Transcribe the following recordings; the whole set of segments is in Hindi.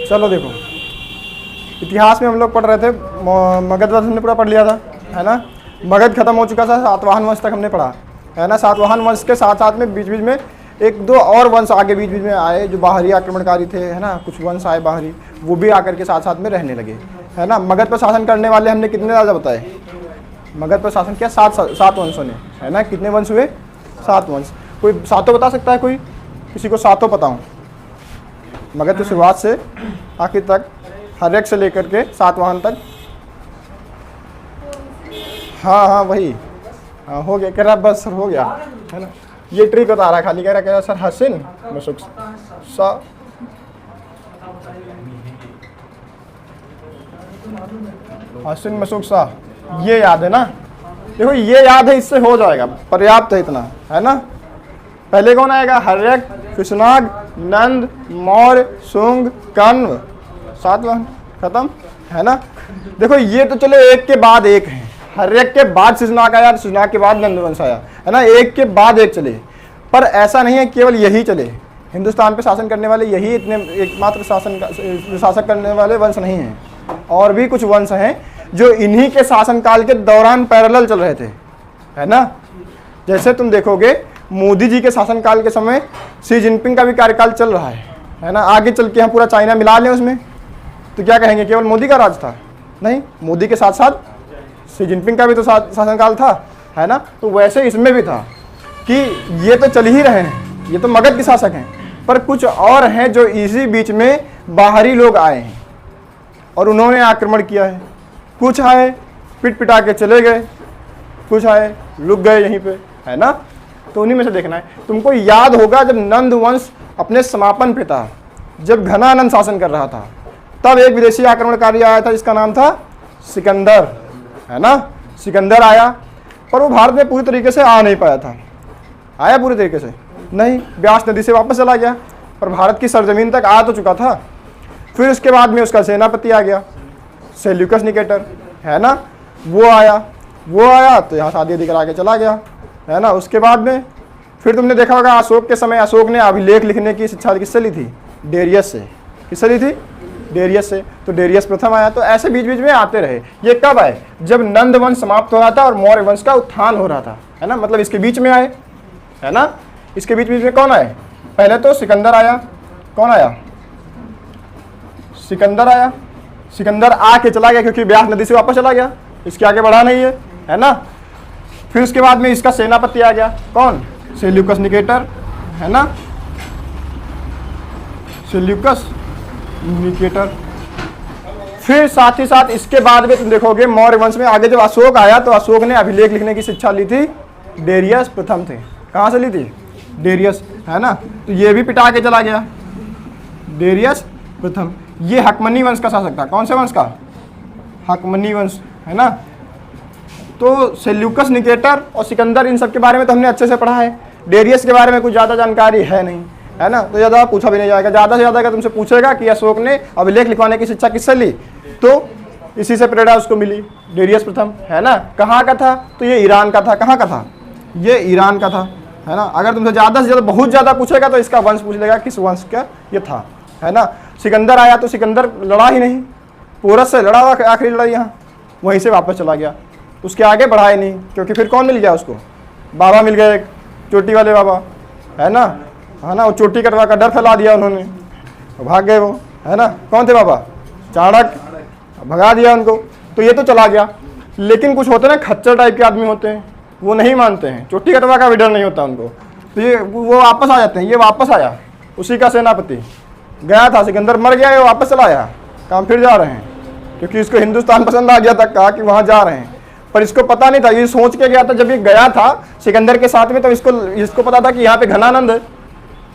चलो देखो, इतिहास में हम लोग पढ़ रहे थे, मगध वंश हमने पूरा पढ़ लिया था, है ना। मगध खत्म हो चुका था, सातवाहन वंश तक हमने पढ़ा, है ना। सातवाहन वंश के साथ साथ में बीच बीच में एक दो और वंश आगे बीच बीच में आए जो बाहरी आक्रमणकारी थे, है ना। कुछ वंश आए बाहरी, वो भी आकर के साथ साथ में रहने लगे, है ना। मगध पर शासन करने वाले हमने कितने राजा बताए? मगध पर शासन किया सात वंशों ने, है ना। कितने वंश हुए? 7 वंश। कोई सातों बता सकता है? कोई किसी को सातों बताऊं? मगध की शुरुआत से आखिर तक, हर्यक से लेकर के सातवाहन तक। हाँ वही, हाँ हो गया, कह रहा बस सर हो गया, है ना। ये ट्रिक बता रहा खाली, कह रहा सर हसन मशुक सा, हसन मशुक सा, ये याद है ना। देखो ये याद है, इससे हो जाएगा, पर्याप्त है इतना, है ना। पहले कौन आएगा? हर्यक, कुशनाग, नंद, मौर्य, शुंग, कण्व, सातवाहन, खत्म, है ना। देखो ये तो चलो एक के बाद एक है, हर्यक के बाद शुशनाग आया, शुशनाग के बाद नंद वंश आया, है ना। एक के बाद एक चले, पर ऐसा नहीं है केवल यही चले। हिंदुस्तान पे शासन करने वाले यही इतने एकमात्र शासक करने वाले वंश नहीं हैं, और भी कुछ वंश हैं जो इन्हीं के शासनकाल के दौरान पैरेलल चल रहे थे, है ना। जैसे तुम देखोगे मोदी जी के शासनकाल के समय शी जिनपिंग का भी कार्यकाल चल रहा है ना। आगे चल के हम पूरा चाइना मिला लें उसमें, तो क्या कहेंगे केवल मोदी का राज था? नहीं, मोदी के साथ साथ शी जिनपिंग का भी तो शासनकाल था, है ना। तो वैसे इसमें भी था कि ये तो चल ही रहे हैं, ये तो मगध के शासक हैं, पर कुछ और हैं जो इसी बीच में बाहरी लोग आए हैं और उन्होंने आक्रमण किया है। कुछ आए पिट पिटा के चले गए, कुछ आए रुक गए यहीं पे, है ना। तो उन्हीं में से देखना है। तुमको याद होगा जब नंद वंश अपने समापन पे था, जब घनानंद शासन कर रहा था, तब एक विदेशी आक्रमणकारी आया था जिसका नाम था सिकंदर, है ना। सिकंदर आया, पर वो भारत में पूरी तरीके से आ नहीं पाया था। आया पूरी तरीके से? नहीं, व्यास नदी से वापस चला गया, पर भारत की सरजमीन तक आ तो चुका था। फिर उसके बाद में उसका सेनापति आ गया, सेल्यूकस निकेटर, है ना। वो आया तो यहाँ शादी आदि करा के चला गया, है ना। उसके बाद में फिर तुमने देखा होगा अशोक के समय अशोक ने अभिलेख लिखने की शिक्षा किससे ली थी? डेरियस से। किससे ली थी? डेरियस से। तो डेरियस प्रथम आया। तो ऐसे बीच बीच में आते रहे। ये कब आए? जब नंद वंश समाप्त हो रहा था और मौर्य वंश का उत्थान हो रहा था, है ना। मतलब इसके बीच में आए, है ना। इसके बीच बीच में कौन आए? पहले तो सिकंदर आया। कौन आया? सिकंदर आया। सिकंदर आके चला गया क्योंकि ब्यास नदी से वापस चला गया, इसके आगे बढ़ा नहीं है ना। फिर उसके बाद में इसका सेनापति आ गया, कौन? सेल्यूकस निकेटर, है ना। Seleucus Nicator. फिर साथ ही साथ इसके बाद में तुम देखोगे मौर्य वंश में आगे जब अशोक आया तो अशोक ने अभिलेख लिखने की शिक्षा ली थी, डेरियस प्रथम थे। कहाँ से ली थी? डेरियस, है ना। तो ये भी पिटा के चला गया, डेरियस प्रथम। ये हकमनी वंश का शासक था। कौन से वंश का? हकमनी वंश, है ना। तो सेल्यूकस निकेटर और सिकंदर, इन सब के बारे में तो हमने अच्छे से पढ़ा है। डेरियस के बारे में कुछ ज़्यादा जानकारी है नहीं, है ना। तो ज़्यादा पूछा भी नहीं जाएगा। ज़्यादा से ज़्यादा अगर तुमसे पूछेगा कि अशोक ने अभिलेख लिखवाने की शिक्षा किससे ली, तो इसी से प्रेरणा उसको मिली, डेरियस प्रथम, है ना। कहाँ का था? तो ये ईरान का था। कहाँ का था? ये ईरान का था, है ना। अगर तुमसे ज़्यादा से ज़्यादा बहुत ज़्यादा पूछेगा तो इसका वंश पूछ लेगा, किस वंश का ये था, है ना। सिकंदर आया तो सिकंदर लड़ा ही नहीं, पोरस से लड़ा हुआ आखिरी लड़ाई यहाँ, वहीं से वापस चला गया, उसके आगे बढ़ा ही नहीं। क्योंकि फिर कौन मिल गया उसको? बाबा मिल गए, एक चोटी वाले बाबा, है ना। वो चोटी कटवा का डर फैला दिया उन्होंने, भाग गए वो, है ना। कौन थे बाबा? चाणक्य, भगा दिया उनको। तो ये तो चला गया। लेकिन कुछ होते हैं ना खच्चर टाइप के आदमी होते हैं, वो नहीं मानते हैं, चोटी कटवा का भी डर नहीं होता उनको। तो ये वो वापस आ जाते हैं। ये वापस आया, उसी का सेनापति गया था, सिकंदर मर गया, ये वापस चला आया, काम फिर जा रहे हैं क्योंकि इसको हिंदुस्तान पसंद आ गया था, कहा कि वहाँ जा रहे हैं। पर इसको पता नहीं था, ये सोच के गया था जब ये गया था सिकंदर के साथ में, तो इसको पता था कि यहाँ पे घनानंद है।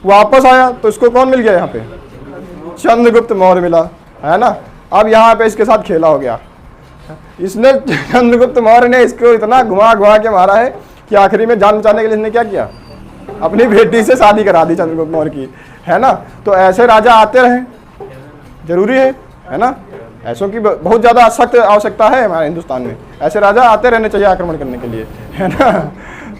वापस आया तो इसको कौन मिल गया? यहाँ पे चंद्रगुप्त मौर्य मिला, है ना। अब यहाँ पे इसके साथ खेला हो गया। इसने चंद्रगुप्त मौर्य ने इसको इतना घुमा घुमा के मारा है कि आखिरी में जान बचाने के लिए इसने क्या किया? अपनी बेटी से शादी करा दी चंद्रगुप्त मौर्य की, है ना। तो ऐसे राजा आते रहे, जरूरी है ना। ऐसों की बहुत ज़्यादा सख्त आवश्यकता है हमारे हिंदुस्तान में। ऐसे राजा आते रहने चाहिए आक्रमण करने के लिए, है ना।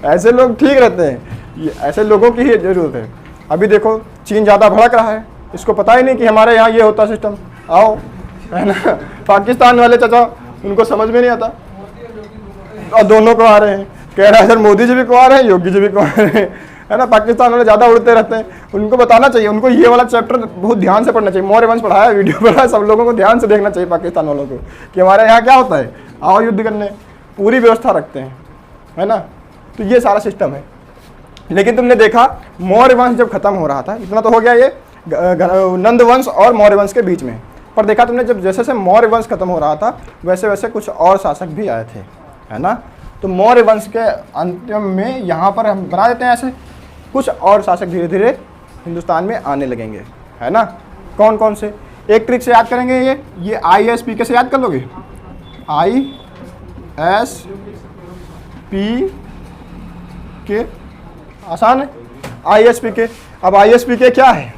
ऐसे लोग ठीक रहते हैं, ऐसे लोगों की ही जरूरत है। अभी देखो चीन ज़्यादा भड़क रहा इसको पता ही नहीं कि हमारे यहाँ ये होता सिस्टम। आओ, है ना। पाकिस्तान वाले चाचा, उनको समझ में नहीं आता और दोनों को आ रहे हैं, कह रहा है सर मोदी जी भी को आ रहे हैं, योगी जी भी को आ रहे हैं, है ना। पाकिस्तान वाले ज़्यादा उड़ते रहते हैं, उनको बताना चाहिए, उनको ये वाला चैप्टर बहुत ध्यान से पढ़ना चाहिए। मौर्य वंश पढ़ाया, वीडियो पढ़ा, सब लोगों को ध्यान से देखना चाहिए पाकिस्तान वालों को कि हमारे यहाँ क्या होता है, आओ युद्ध करने, पूरी व्यवस्था रखते हैं, है ना। तो ये सारा सिस्टम है। लेकिन तुमने देखा मौर्य वंश जब खत्म हो रहा था, इतना तो हो गया ये नंद वंश और मौर्य वंश के बीच में, पर देखा तुमने जब जैसे जैसे मौर्य वंश खत्म हो रहा था वैसे वैसे कुछ और शासक भी आए थे, है ना। तो मौर्य वंश के अंतिम में यहाँ पर हम बना देते हैं ऐसे कुछ और शासक धीरे धीरे हिंदुस्तान में आने लगेंगे, है ना। कौन कौन से, एक ट्रिक से याद करेंगे, ये ISP से याद कर लोगे, ISP के, आसान है ISP। अब ISP क्या है,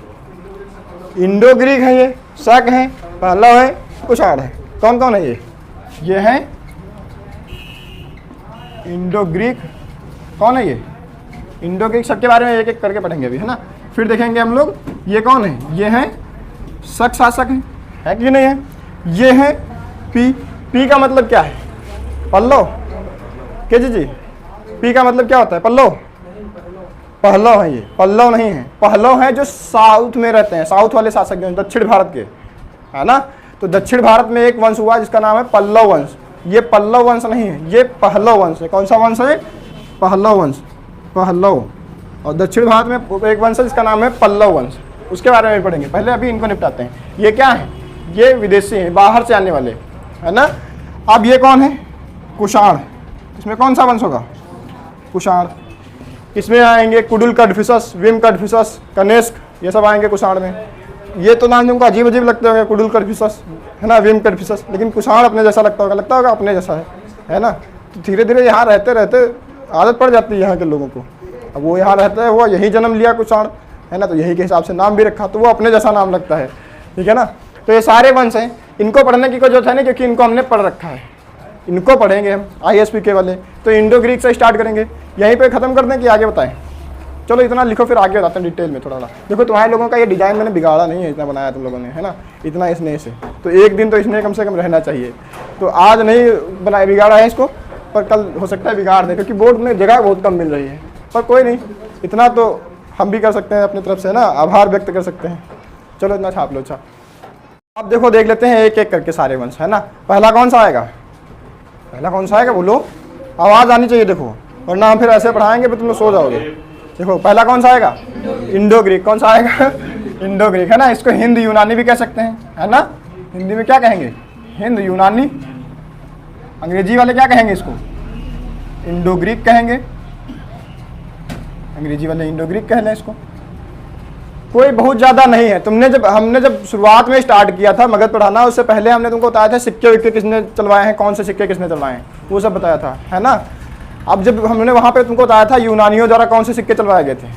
इंडो ग्रीक है, ये शक है, पहलव है, कुषाण है। कौन कौन है ये है इंडो ग्रीक। कौन है ये इंडो ग्रीक, सबके बारे में एक एक करके पढ़ेंगे अभी, है ना। फिर देखेंगे हम लोग ये कौन है, ये है शक शासक है कि नहीं है। ये है पी का मतलब क्या है, पल्लव। के जी, पी का मतलब क्या होता है, पल्लव। पहलव है ये, पल्लव नहीं है। पहलव है जो साउथ में रहते हैं, साउथ वाले शासक जो दक्षिण भारत के, है ना। तो दक्षिण भारत में एक वंश हुआ जिसका नाम है पल्लव वंश। ये पल्लव वंश नहीं है, ये पहलव वंश है। कौन सा वंश है, पहलव वंश, पहलव। और दक्षिण भारत में एक वंश है जिसका नाम है पल्लव वंश, उसके बारे में पढ़ेंगे। पहले अभी इनको निपटाते हैं। ये क्या है, ये विदेशी हैं, बाहर से आने वाले, है ना। अब ये कौन है, कुषाण। इसमें कौन सा वंश होगा, कुषाण। इसमें आएंगे कुडुल कडफिसस, विम कडफिसस, कनिष्क, ये सब आएंगे कुषाण में। ये तो नाम तुमको अजीब अजीब लगते होंगे, कुडुल कडफिसस, है ना, विम कडफिसस, लेकिन कुषाण अपने जैसा लगता होगा अपने जैसा है ना। तो धीरे धीरे यहाँ रहते रहते आदत पड़ जाती है यहाँ के लोगों को। अब वो यहाँ रहता है, वो यही जन्म लिया कुषाण, है ना, तो यही के हिसाब से नाम भी रखा, तो वो अपने जैसा नाम लगता है, ठीक है ना। तो ये सारे वंश हैं, इनको पढ़ने की कोई जरूरत है नहीं क्योंकि इनको हमने पढ़ रखा है। इनको पढ़ेंगे हम ISP वाले। तो इंडो ग्रीक से स्टार्ट करेंगे, यहीं पे ख़त्म कर दें कि आगे बताएं। चलो इतना लिखो, फिर आगे बताते हैं डिटेल में थोड़ा। देखो तुम्हारे लोगों का ये डिज़ाइन मैंने बिगाड़ा नहीं है, इतना बनाया तुम लोगों ने, है ना, इतना स्नेह से। तो एक दिन तो इसमें कम से कम रहना चाहिए। तो आज नहीं बनाया, बिगाड़ा है इसको, पर कल हो सकता है बिगाड़ दें, क्योंकि बोर्ड में जगह बहुत कम मिल रही है। पर कोई नहीं, इतना तो हम भी कर सकते हैं अपनी तरफ से ना, आभार व्यक्त कर सकते हैं। चलो इतना छाप लो। अच्छा अब देखो, देख लेते हैं एक एक करके सारे वंश, है ना। पहला कौन सा आएगा, पहला कौन सा आएगा बोलो, आवाज़ आनी चाहिए देखो, वरना हम फिर ऐसे पढ़ाएंगे फिर तुम लोग सो जाओगे। देखो पहला कौन सा आएगा, इंडो ग्रीक। कौन सा आएगा, इंडो ग्रीक, है ना। इसको हिंद यूनानी भी कह सकते हैं, है ना। हिंदी में क्या कहेंगे, हिंद यूनानी। अंग्रेजी वाले क्या कहेंगे इसको, इंडो ग्रीक कहेंगे। अंग्रेजी वाले इंडो ग्रीक कह लें इसको। कोई बहुत ज़्यादा नहीं है। हमने जब शुरुआत में स्टार्ट किया था मगध पढ़ाना, उससे पहले हमने तुमको बताया था सिक्के विक्के किसने चलवाए हैं, कौन से सिक्के किसने चलवाए हैं, वो सब बताया था, है ना। अब जब हमने वहाँ पे तुमको बताया था यूनानियों द्वारा कौन से सिक्के चलवाए गए थे,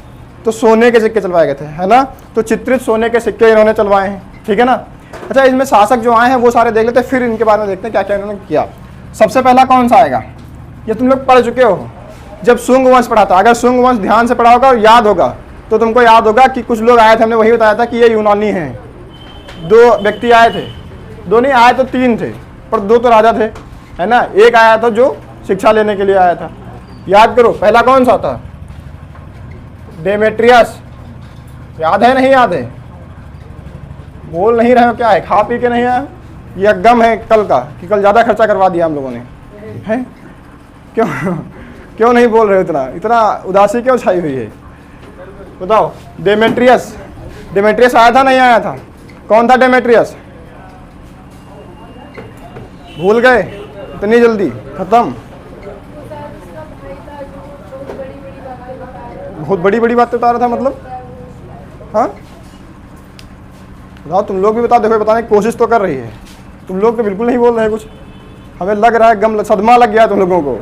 तो सोने के सिक्के चलवाए गए थे, है ना। तो चित्रित सोने के सिक्के इन्होंने चलवाए हैं, ठीक है ना। अच्छा इसमें शासक जो आए हैं वो सारे देख लेते हैं, फिर इनके बारे में देखते हैं क्या क्या इन्होंने किया। सबसे पहला कौन सा आएगा, ये तुम लोग पढ़ चुके हो जब शुंग वंश पढ़ा था। अगर शुंग वंश ध्यान से पढ़ा होगा और याद होगा तो तुमको याद होगा कि कुछ लोग आए थे, हमने वही बताया था कि ये यूनानी हैं। 2 व्यक्ति आए थे, 2 नहीं आए तो 3 थे, पर 2 तो राजा थे, है ना। एक आया था जो शिक्षा लेने के लिए आया था। याद करो पहला कौन सा था, डेमेट्रियस। याद है नहीं याद है, बोल नहीं रहे हो क्या है, खा पी के नहीं आया। ये गम है कल का कि कल ज़्यादा खर्चा करवा दिया हम लोगों ने, है क्यों नहीं बोल रहे हो, इतना उदासी क्यों छाई हुई है, बताओ। डेमेट्रियस आया था नहीं आया था, कौन था डेमेट्रियस, भूल गए इतनी जल्दी, खत्म। बहुत बड़ी बड़ी बातें बता रहा था मतलब, हाँ बताओ तुम लोग भी बताओ। देखो बताने की कोशिश तो कर रही है, तुम लोग तो बिल्कुल नहीं बोल रहे कुछ। हमें लग रहा है गम सदमा लग गया तुम लोगों को।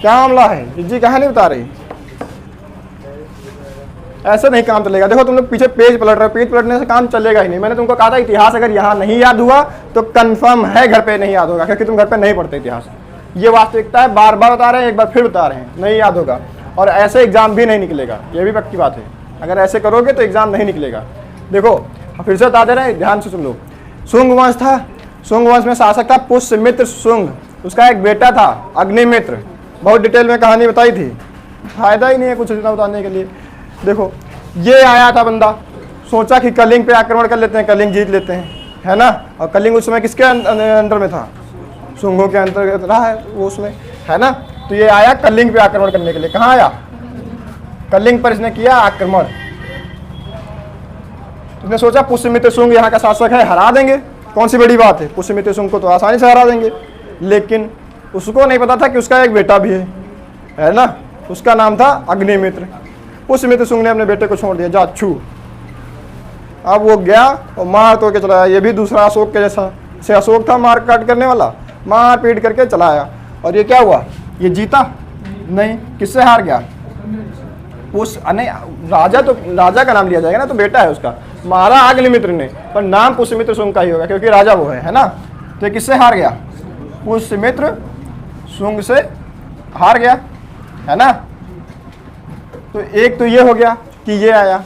क्या मामला है जी, कहाँ नहीं बता रही, ऐसे नहीं काम चलेगा। देखो तुम लोग पीछे पेज पलट रहे हो, पेज पलटने से काम चलेगा ही नहीं। मैंने तुमको कहा था इतिहास अगर यहाँ नहीं याद हुआ तो कंफर्म है घर पे नहीं याद होगा, क्योंकि तुम घर पे नहीं पढ़ते इतिहास। ये वास्तविकता है, बार बार बता रहे हैं, एक बार फिर बता रहे हैं, नहीं याद होगा। और ऐसे एग्जाम भी नहीं निकलेगा, ये भी पक्की बात है। अगर ऐसे करोगे तो एग्जाम नहीं निकलेगा। देखो फिर से बता दे रहे हैं, ध्यान से सुन लो। शुंग वंश था, शुंग वंश में शासक था पुष्यमित्र शुंग, उसका एक बेटा था अग्निमित्र। बहुत डिटेल में कहानी बताई थी, फायदा ही नहीं है कुछ इतना बताने के लिए। देखो ये आया था बंदा, सोचा कि कलिंग पे आक्रमण कर लेते हैं, कलिंग जीत लेते हैं, है ना। और कलिंग उस समय किसके अंडर में था? शुंगों के अंतर्गत रहा है वो उसमें, है ना। तो ये आया कलिंग पे आक्रमण करने के लिए। कहाँ आया? कलिंग पर इसने किया आक्रमण। इसने सोचा पुष्यमित्र शुंग यहाँ का शासक है, हरा देंगे, कौन सी बड़ी बात है, पुष्यमित्र शुंग को तो आसानी से हरा देंगे। लेकिन उसको नहीं पता था कि उसका एक बेटा भी है ना, उसका नाम था अग्निमित्र। पुष्यमित्र शुंग ने अपने बेटे को छोड़ दिया, जा छू। अब वो गया और मार तो के चलाया, ये भी दूसरा अशोक के जैसा, से अशोक था मार काट करने वाला, मार पीट करके चलाया। और ये क्या हुआ? ये जीता नहीं, किससे हार गया? नहीं, राजा तो राजा का नाम लिया जाएगा ना, तो बेटा है उसका, मारा अग्निमित्र ने, पर नाम पुष्यमित्र शुंग का ही होगा क्योंकि राजा वो है ना। तो ये किससे हार गया? पुष्यमित्र शुंग से हार गया, है ना। तो एक तो ये हो गया कि ये आया।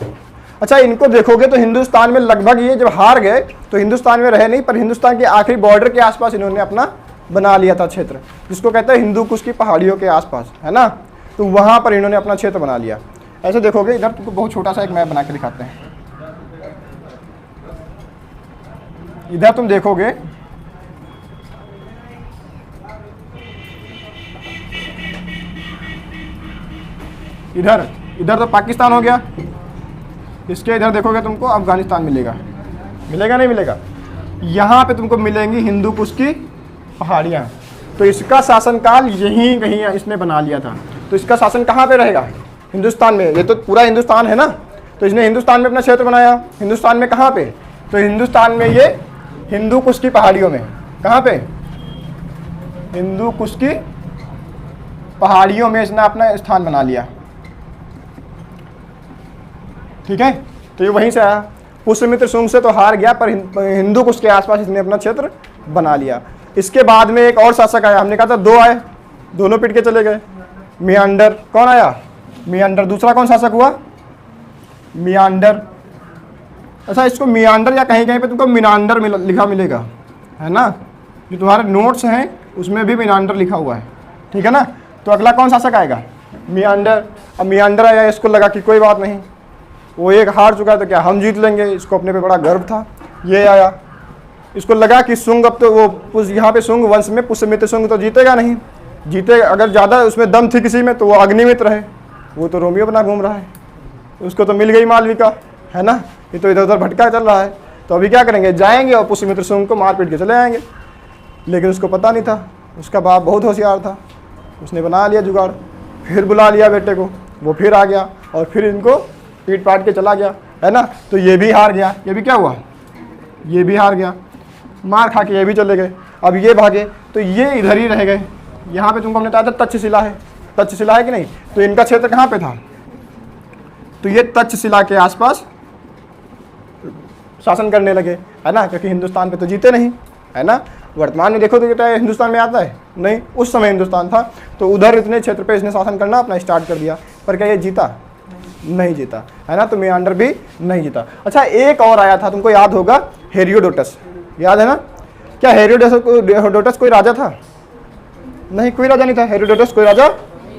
अच्छा, इनको देखोगे तो हिंदुस्तान में लगभग ये जब हार गए तो हिंदुस्तान में रहे नहीं, पर हिंदुस्तान के आखिरी बॉर्डर के आसपास इन्होंने अपना बना लिया था क्षेत्र, जिसको कहते हैं हिंदू कुश की पहाड़ियों के आसपास, है ना। तो वहां पर इन्होंने अपना क्षेत्र बना लिया। ऐसे देखोगे, इधर तुमको बहुत छोटा सा एक मैप बना के दिखाते हैं। इधर तुम देखोगे इधर इधर तो पाकिस्तान हो गया, इसके इधर देखोगे तुमको अफगानिस्तान मिलेगा, मिलेगा नहीं मिलेगा? यहाँ पे तुमको मिलेंगी हिंदू कुश की पहाड़ियाँ। तो इसका शासनकाल यहीं कहीं इसने बना लिया था। तो इसका शासन कहाँ पे रहेगा? हिंदुस्तान में। ये तो पूरा हिंदुस्तान है ना, तो इसने हिंदुस्तान में अपना क्षेत्र बनाया। हिंदुस्तान में कहाँ पे? तो हिंदुस्तान में ये हिंदू कुश की पहाड़ियों में। कहाँ पे? हिंदू कुश की पहाड़ियों में इसने अपना स्थान बना लिया, ठीक है। तो ये वहीं से आया। पुष्यमित्र शुंग से तो हार गया, पर हिंदू कुश के आसपास इसने अपना क्षेत्र बना लिया। इसके बाद में एक और शासक आया, हमने कहा था दो आए, दोनों पिट के चले गए। मियांडर, कौन आया? मियांडर। दूसरा कौन शासक हुआ? मियांडर। अच्छा, इसको मियांडर या कहीं कहीं पे तुमको मिनांडर लिखा मिलेगा, है ना। जो तुम्हारे नोट्स हैं उसमें भी मिनांडर लिखा हुआ है, ठीक है ना। तो अगला कौन शासक आएगा? मियांडर। अब मियांडर आया, इसको लगा कि कोई बात नहीं, वो एक हार चुका है तो क्या हम जीत लेंगे, इसको अपने पे बड़ा गर्व था। ये आया, इसको लगा कि शुंग अब तो वो यहाँ पे शुंग वंश में पुष्यमित्र शुंग तो जीतेगा नहीं, जीते अगर ज़्यादा उसमें दम थी किसी में तो वो अग्निमित्र है, वो तो रोमियो बना घूम रहा है, उसको तो मिल गई मालविका, है ना। ये तो इधर उधर भटका चल रहा है। तो अभी क्या करेंगे? जाएंगे और पुष्यमित्र शुंग को मार पीट के चले आएंगे। लेकिन उसको पता नहीं था, उसका बाप बहुत होशियार था, उसने बना लिया जुगाड़, फिर बुला लिया बेटे को, वो फिर आ गया और फिर इनको पीट पाट के चला गया, है ना। तो ये भी हार गया। ये भी क्या हुआ? ये भी हार गया, मार खा के ये भी चले गए। अब ये भागे तो ये इधर ही रह गए। यहाँ पे तुमको हमने बताया था तक्षशिला है, तक्षशिला है कि नहीं। तो इनका क्षेत्र कहाँ पे था? तो ये तक्षशिला के आसपास शासन करने लगे, है ना, क्योंकि हिंदुस्तान पे तो जीते नहीं, है ना। वर्तमान में देखो तो क्या हिंदुस्तान में आता है? नहीं, उस समय हिंदुस्तान था। तो उधर इतने क्षेत्र पे इसने शासन करना अपना स्टार्ट कर दिया। पर क्या ये जीता? नहीं जीता, है ना। तो मियांडर भी नहीं जीता। अच्छा, एक और आया था, तुमको याद होगा, हेरोडोटस, याद है ना। क्या हेरोडोटस कोई राजा था? नहीं, कोई राजा नहीं था। हेरोडोटस कोई राजा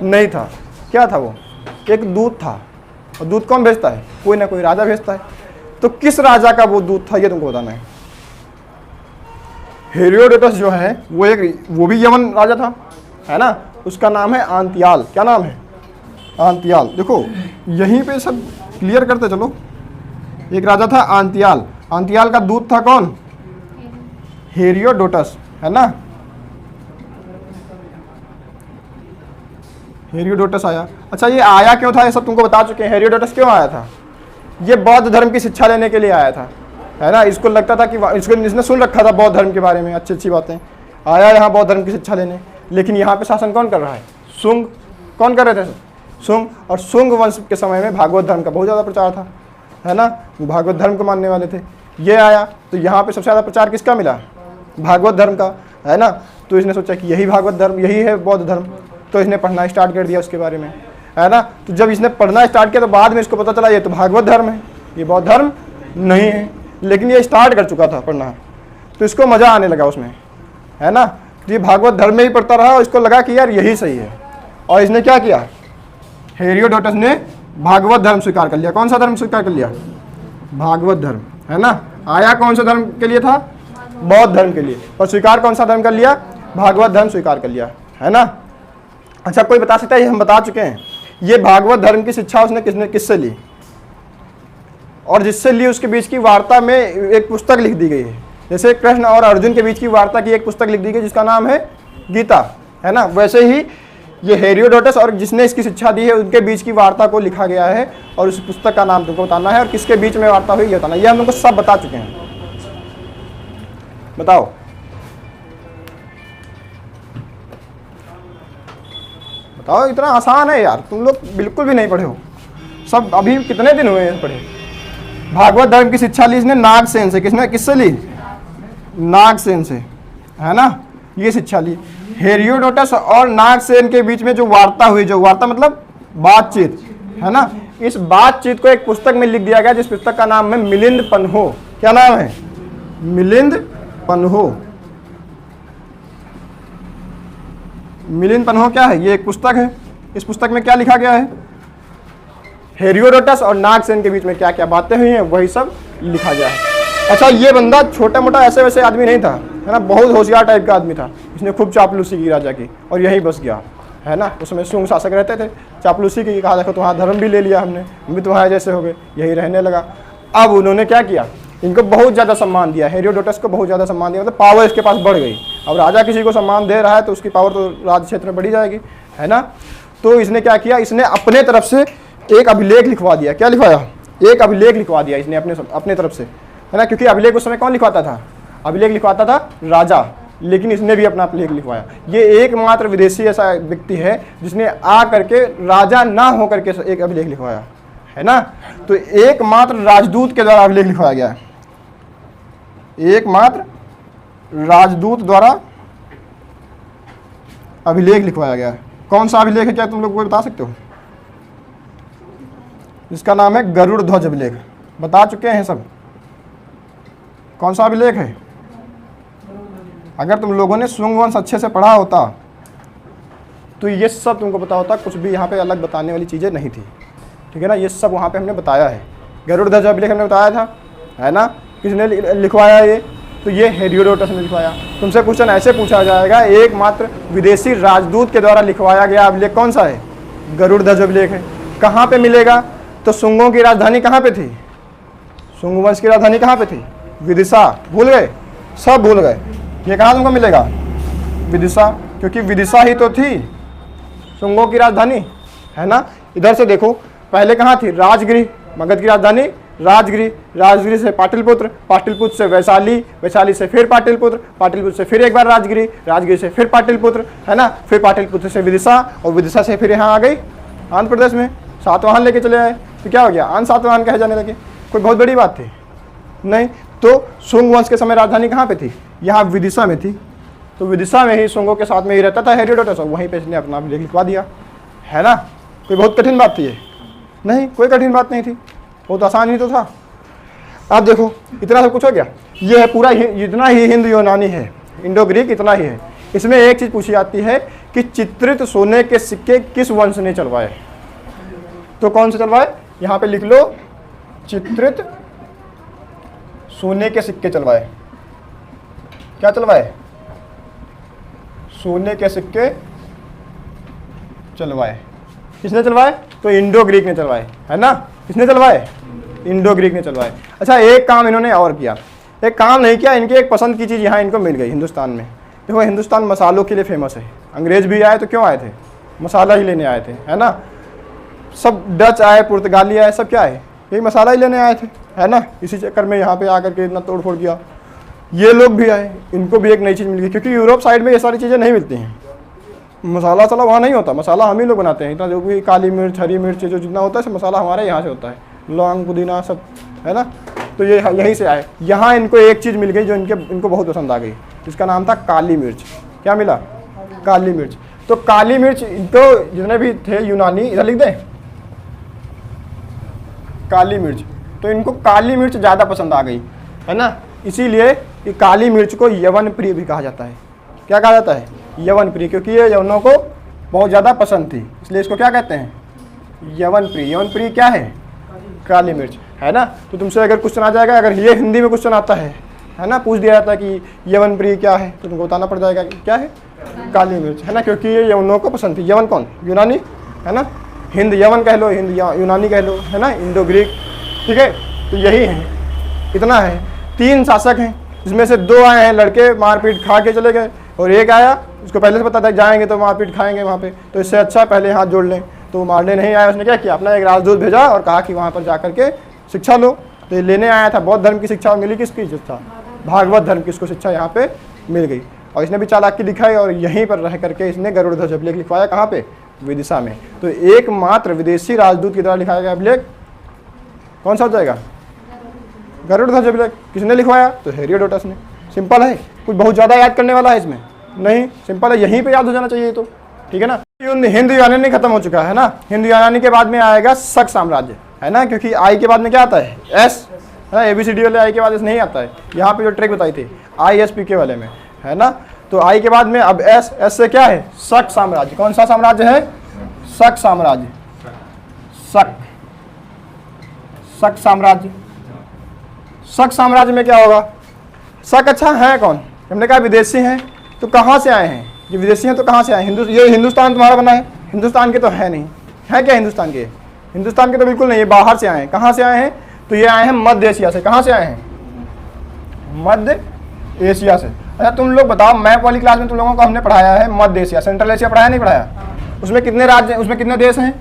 नहीं था। क्या था वो? एक दूत था। और दूत कौन भेजता है? कोई ना कोई राजा भेजता है। तो किस राजा का वो दूत था, ये तुमको बताना है। हेरोडोटस जो है वो भी यमन राजा था, है ना। उसका नाम है आंतियाल। क्या नाम है? आंतियाल। देखो यहीं पे सब क्लियर करते चलो। एक राजा था आंतियाल, आंतियाल का दूत था कौन? हेरोडोटस, है ना। हेरोडोटस आया। अच्छा, ये आया क्यों था? ये सब तुमको बता चुके हैं। हेरोडोटस क्यों आया था? ये बौद्ध धर्म की शिक्षा लेने के लिए आया था, है ना। इसको लगता था कि इसने सुन रखा था बौद्ध धर्म के बारे में अच्छी अच्छी बातें, आया यहाँ बौद्ध धर्म की शिक्षा लेने। लेकिन यहाँ पे शासन कौन कर रहा है? शुंग। कौन कर रहे थे? शुंग। और शुंग वंश के समय में भागवत धर्म का बहुत ज़्यादा प्रचार था, है ना। वो भागवत धर्म को मानने वाले थे। ये आया तो यहाँ पे सबसे ज़्यादा प्रचार किसका मिला? भागवत धर्म का, है ना। तो इसने सोचा कि यही भागवत धर्म, यही है बौद्ध धर्म। तो इसने पढ़ना स्टार्ट कर दिया उसके बारे में, है ना। तो जब इसने पढ़ना स्टार्ट किया तो बाद में इसको पता चला ये तो भागवत धर्म है, ये बौद्ध धर्म नहीं है, लेकिन ये स्टार्ट कर चुका था पढ़ना, तो इसको मज़ा आने लगा उसमें, है ना। तो ये भागवत धर्म में ही पढ़ता रहा और इसको लगा कि यार यही सही है, और इसने क्या किया, हेरोडोटस ने भागवत धर्म स्वीकार कर लिया। कौन सा धर्म स्वीकार कर लिया? भागवत धर्म, है ना। आया कौन सा धर्म के लिए था? बौद्ध धर्म के लिए, और स्वीकार कौन सा धर्म कर लिया? भागवत धर्म स्वीकार कर लिया, है ना। अच्छा, कोई बता सकता है? ये हम बता चुके हैं, ये भागवत धर्म की शिक्षा उसने किससे ली, और जिससे ली उसके बीच की वार्ता में एक पुस्तक लिख दी गई है। जैसे कृष्ण और अर्जुन के बीच की वार्ता की एक पुस्तक लिख दी गई जिसका नाम है गीता, है ना, वैसे ही ये हेरोडोटस और जिसने इसकी शिक्षा दी है उनके बीच की वार्ता को लिखा गया है, और उस पुस्तक का नाम तुमको बताना है, और किसके बीच में वार्ता हुई ये बताना। ये हम तुमको सब बता चुके हैं। बताओ, बताओ, इतना आसान है यार, तुम लोग बिल्कुल भी नहीं पढ़े हो, सब अभी कितने दिन हुए हैं पढ़े। भागवत धर्म की शिक्षा ली इसने नागसेन से। किससे ली? नागसेन से, है ना, ये शिक्षा ली। हेरोडोटस और नागसेन के बीच में जो वार्ता हुई, जो वार्ता मतलब बातचीत, है ना, इस बातचीत को एक पुस्तक में लिख दिया गया जिस पुस्तक का नाम है मिलिंद पन्हो। क्या नाम है? मिलिंद पन्हो। मिलिंद पन्हो क्या है? ये एक पुस्तक है। इस पुस्तक में क्या लिखा गया है? हेरोडोटस और नागसेन के बीच में क्या क्या बातें हुई हैं वही सब लिखा गया है। अच्छा, ये बंदा छोटा मोटा ऐसे वैसे आदमी नहीं था, है ना, बहुत होशियार टाइप का आदमी था। इसने खूब चापलूसी की राजा की, और यही बस गया, है ना। उसमें शुंग शासक रहते थे, चापलूसी की, कहा देखो तुम्हारा धर्म भी ले लिया हमने, हम भी तुम्हारे जैसे हो गए, यही रहने लगा। अब उन्होंने क्या किया, इनको बहुत ज़्यादा सम्मान दिया, हेरोडोटस को बहुत ज़्यादा सम्मान दिया, मतलब पावर इसके पास बढ़ गई। अब राजा किसी को सम्मान दे रहा है तो उसकी पावर तो राज्य क्षेत्र में बढ़ी जाएगी, है ना। तो इसने क्या किया, इसने अपने तरफ से एक अभिलेख लिखवा दिया। क्या लिखवाया? एक अभिलेख लिखवा दिया इसने अपने तरफ से, है ना, क्योंकि अभिलेख उस समय कौन लिखवाता था? अभिलेख लिखवाता था राजा, लेकिन इसने भी अपना अभिलेख लिखवाया। ये एकमात्र विदेशी ऐसा व्यक्ति है जिसने आ करके राजा ना हो करके एक अभिलेख लिखवाया, है ना। तो एकमात्र राजदूत के द्वारा अभिलेख लिखवाया गया है, एकमात्र राजदूत द्वारा अभिलेख लिखवाया गया है। कौन सा अभिलेख है, क्या तुम लोग को बता सकते हो? इसका नाम है गरुड़ ध्वज अभिलेख। बता चुके हैं सब। कौन सा अभिलेख है? अगर तुम लोगों ने शुंग वंश अच्छे से पढ़ा होता तो ये सब तुमको पता होता, कुछ भी यहाँ पे अलग बताने वाली चीज़ें नहीं थी, ठीक है ना। ये सब वहाँ पे हमने बताया है। गरुड़ ध्वज अभिलेख हमने बताया था, है ना। किसने लिखवाया ये? तो ये हेरोडोटस ने लिखवाया। तुमसे क्वेश्चन ऐसे पूछा जाएगा, एकमात्र विदेशी राजदूत के द्वारा लिखवाया गया अभिलेख कौन सा है? गरुड़ ध्वज अभिलेख है। कहाँ पे मिलेगा? तो शुंगों की राजधानी कहाँ पे थी? शुंग वंश की राजधानी कहाँ पे थी? विदिशा। भूल गए? सब भूल गए। ये कहाँ तुमको मिलेगा? विदिशा, क्योंकि विदिशा ही तो थी शुंगों की राजधानी, है ना। इधर से देखो, पहले कहाँ थी? राजगिरी, मगध की राजधानी राजगिरी, राजगिरी से पाटलिपुत्र, पाटलिपुत्र से वैशाली, वैशाली से फिर पाटलिपुत्र, पाटलिपुत्र से फिर एक बार राजगिरी, राजगिरी से फिर पाटलिपुत्र, है ना। फिर पाटलिपुत्र से विदिशा, और विदिशा से फिर यहाँ आ गई आंध्र प्रदेश में। सातवाहन लेके चले आए, तो क्या हो गया? आन सातवाहन कहे जाने लगे। कोई बहुत बड़ी बात थी नहीं। तो शुंग वंश के समय राजधानी कहाँ पे थी? यहाँ विदिशा में थी। तो विदिशा में ही शुंगों के साथ में ही रहता था हेरोडोटस, और वहीं पे इसने अपना अभिलेख लिखवा दिया, है ना। कोई बहुत कठिन बात थी ये? नहीं, कोई कठिन बात नहीं थी, बहुत आसान ही तो था। अब देखो, इतना सब कुछ हो गया। ये है पूरा इतना ही हिंद यूनानी है, इंडो ग्रीक इतना ही है। इसमें एक चीज़ पूछी जाती है कि चित्रित सोने के सिक्के किस वंश ने चलवाए? तो कौन से चलवाए? यहाँ पे लिख लो, चित्रित सोने के सिक्के चलवाए। क्या चलवाए? सोने के सिक्के चलवाए। किसने चलवाए? तो इंडो ग्रीक ने चलवाए, है ना। किसने चलवाए? इंडो ग्रीक ने चलवाए। अच्छा, एक काम इन्होंने और किया। एक काम नहीं किया, इनकी एक पसंद की चीज़ यहाँ इनको मिल गई हिंदुस्तान में। देखो, हिंदुस्तान मसालों के लिए फेमस है। अंग्रेज भी आए तो क्यों आए थे? मसाला ही लेने आए थे, है ना। सब डच आए, पुर्तगाली आए, सब क्या है? यही मसाला ही लेने आए थे, है ना। इसी चक्कर में यहाँ पे आकर के इतना तोड़ फोड़ किया। ये लोग भी आए, इनको भी एक नई चीज़ मिल गई, क्योंकि यूरोप साइड में ये सारी चीज़ें नहीं मिलती हैं। मसाला चला वहाँ नहीं होता, मसाला हम ही लोग बनाते हैं। इतना जो भी काली मिर्च, हरी मिर्च, जो जितना होता है सब मसाला हमारे यहाँ से होता है, लौंग, पुदीना सब, है ना। तो ये यहीं से आए। यहाँ इनको एक चीज़ मिल गई जो इनको बहुत पसंद आ गई, जिसका नाम था काली मिर्च। क्या मिला? काली मिर्च। तो काली मिर्च तो जितने भी थे यूनानी, इधर लिख दें, काली मिर्च। तो इनको काली मिर्च ज़्यादा पसंद आ गई, है ना। इसीलिए ये काली मिर्च को यवन प्रिय भी कहा जाता है। क्या कहा जाता है? यवन प्रिय, क्योंकि ये यवनों को बहुत ज़्यादा पसंद थी, इसलिए इसको क्या कहते हैं? यवन प्रिय। यवन प्रिय क्या है? काली मिर्च, है ना। तो तुमसे अगर क्वेश्चन आ जाएगा, अगर ये हिंदी में क्वेश्चन आता है ना, पूछ दिया जाता है कि यवन प्रिय क्या है, तो तुमको बताना पड़ जाएगा कि क्या है? काली मिर्च, है ना, क्योंकि ये यवनों को पसंद थी। यवन कौन? यूनानी, है ना। हिंद यवन कह लो, हिंद यूनानी कह लो, है ना, इंडो ग्रीक, ठीक है। तो यही है, इतना है। 3 शासक हैं, जिसमें से 2 आए हैं लड़के, मारपीट खा के चले गए, और एक आया, उसको पहले से पता था जाएंगे तो मारपीट खाएंगे वहाँ पे, तो इससे अच्छा पहले हाथ जोड़ लें। तो वो मारने नहीं आया, उसने क्या किया? अपना एक राजदूत भेजा और कहा कि वहाँ पर जा करके शिक्षा लो। तो ये लेने आया था बौद्ध धर्म की शिक्षा, मिली किसकी शिक्षा? भागवत धर्म की इसको शिक्षा यहाँ पे मिल गई। और इसने भी चालाकी दिखाई और यहीं पर रह करके इसने गरुड़ ध्वज अभिलेख लिखवाया। कहाँ पे? विदिशा में। तो एकमात्र विदेशी राजदूत के द्वारा लिखाया गया अभिलेख कौन सा हो जाएगा? गरुड़ ध्वज अभिलेख। किसने लिखवाया? तो हेरोडोटस ने। सिंपल है, कुछ बहुत ज़्यादा याद करने वाला है इसमें नहीं, सिंपल है, यहीं पे याद हो जाना चाहिए। तो ठीक है ना। हिंद यूनानी खत्म हो चुका है ना। हिंद यूनानी के बाद में आएगा शक साम्राज्य, है ना, क्योंकि आई के बाद में क्या आता है? एस, है ना। ABCD वाले आई के बाद एस नहीं आता है। यहाँ पे जो ट्रिक बताई थी ISPK वाले में, है ना। तो आई के बाद में अब एस, एस से क्या है? शक साम्राज्य। कौन सा साम्राज्य है? शक साम्राज्य। शक, शक साम्राज्य। शक साम्राज्य में क्या होगा? शक अच्छा है कौन? हमने कहा विदेशी हैं, तो कहाँ से आए हैं? ये विदेशी हैं तो कहाँ से आए? ये हिंदुस्तान तुम्हारा बना है? हिंदुस्तान के तो है नहीं, है क्या हिंदुस्तान के? हिंदुस्तान के तो बिल्कुल नहीं, ये बाहर से आए हैं। कहाँ से आए हैं? तो ये आए हैं मध्य एशिया से। कहाँ से आए हैं? मध्य एशिया से। अच्छा तुम लोग बताओ, मैप वाली क्लास में तुम लोगों को हमने पढ़ाया है मध्य एशिया, सेंट्रल एशिया पढ़ाया नहीं पढ़ाया? उसमें कितने राज्य, उसमें कितने देश हैं?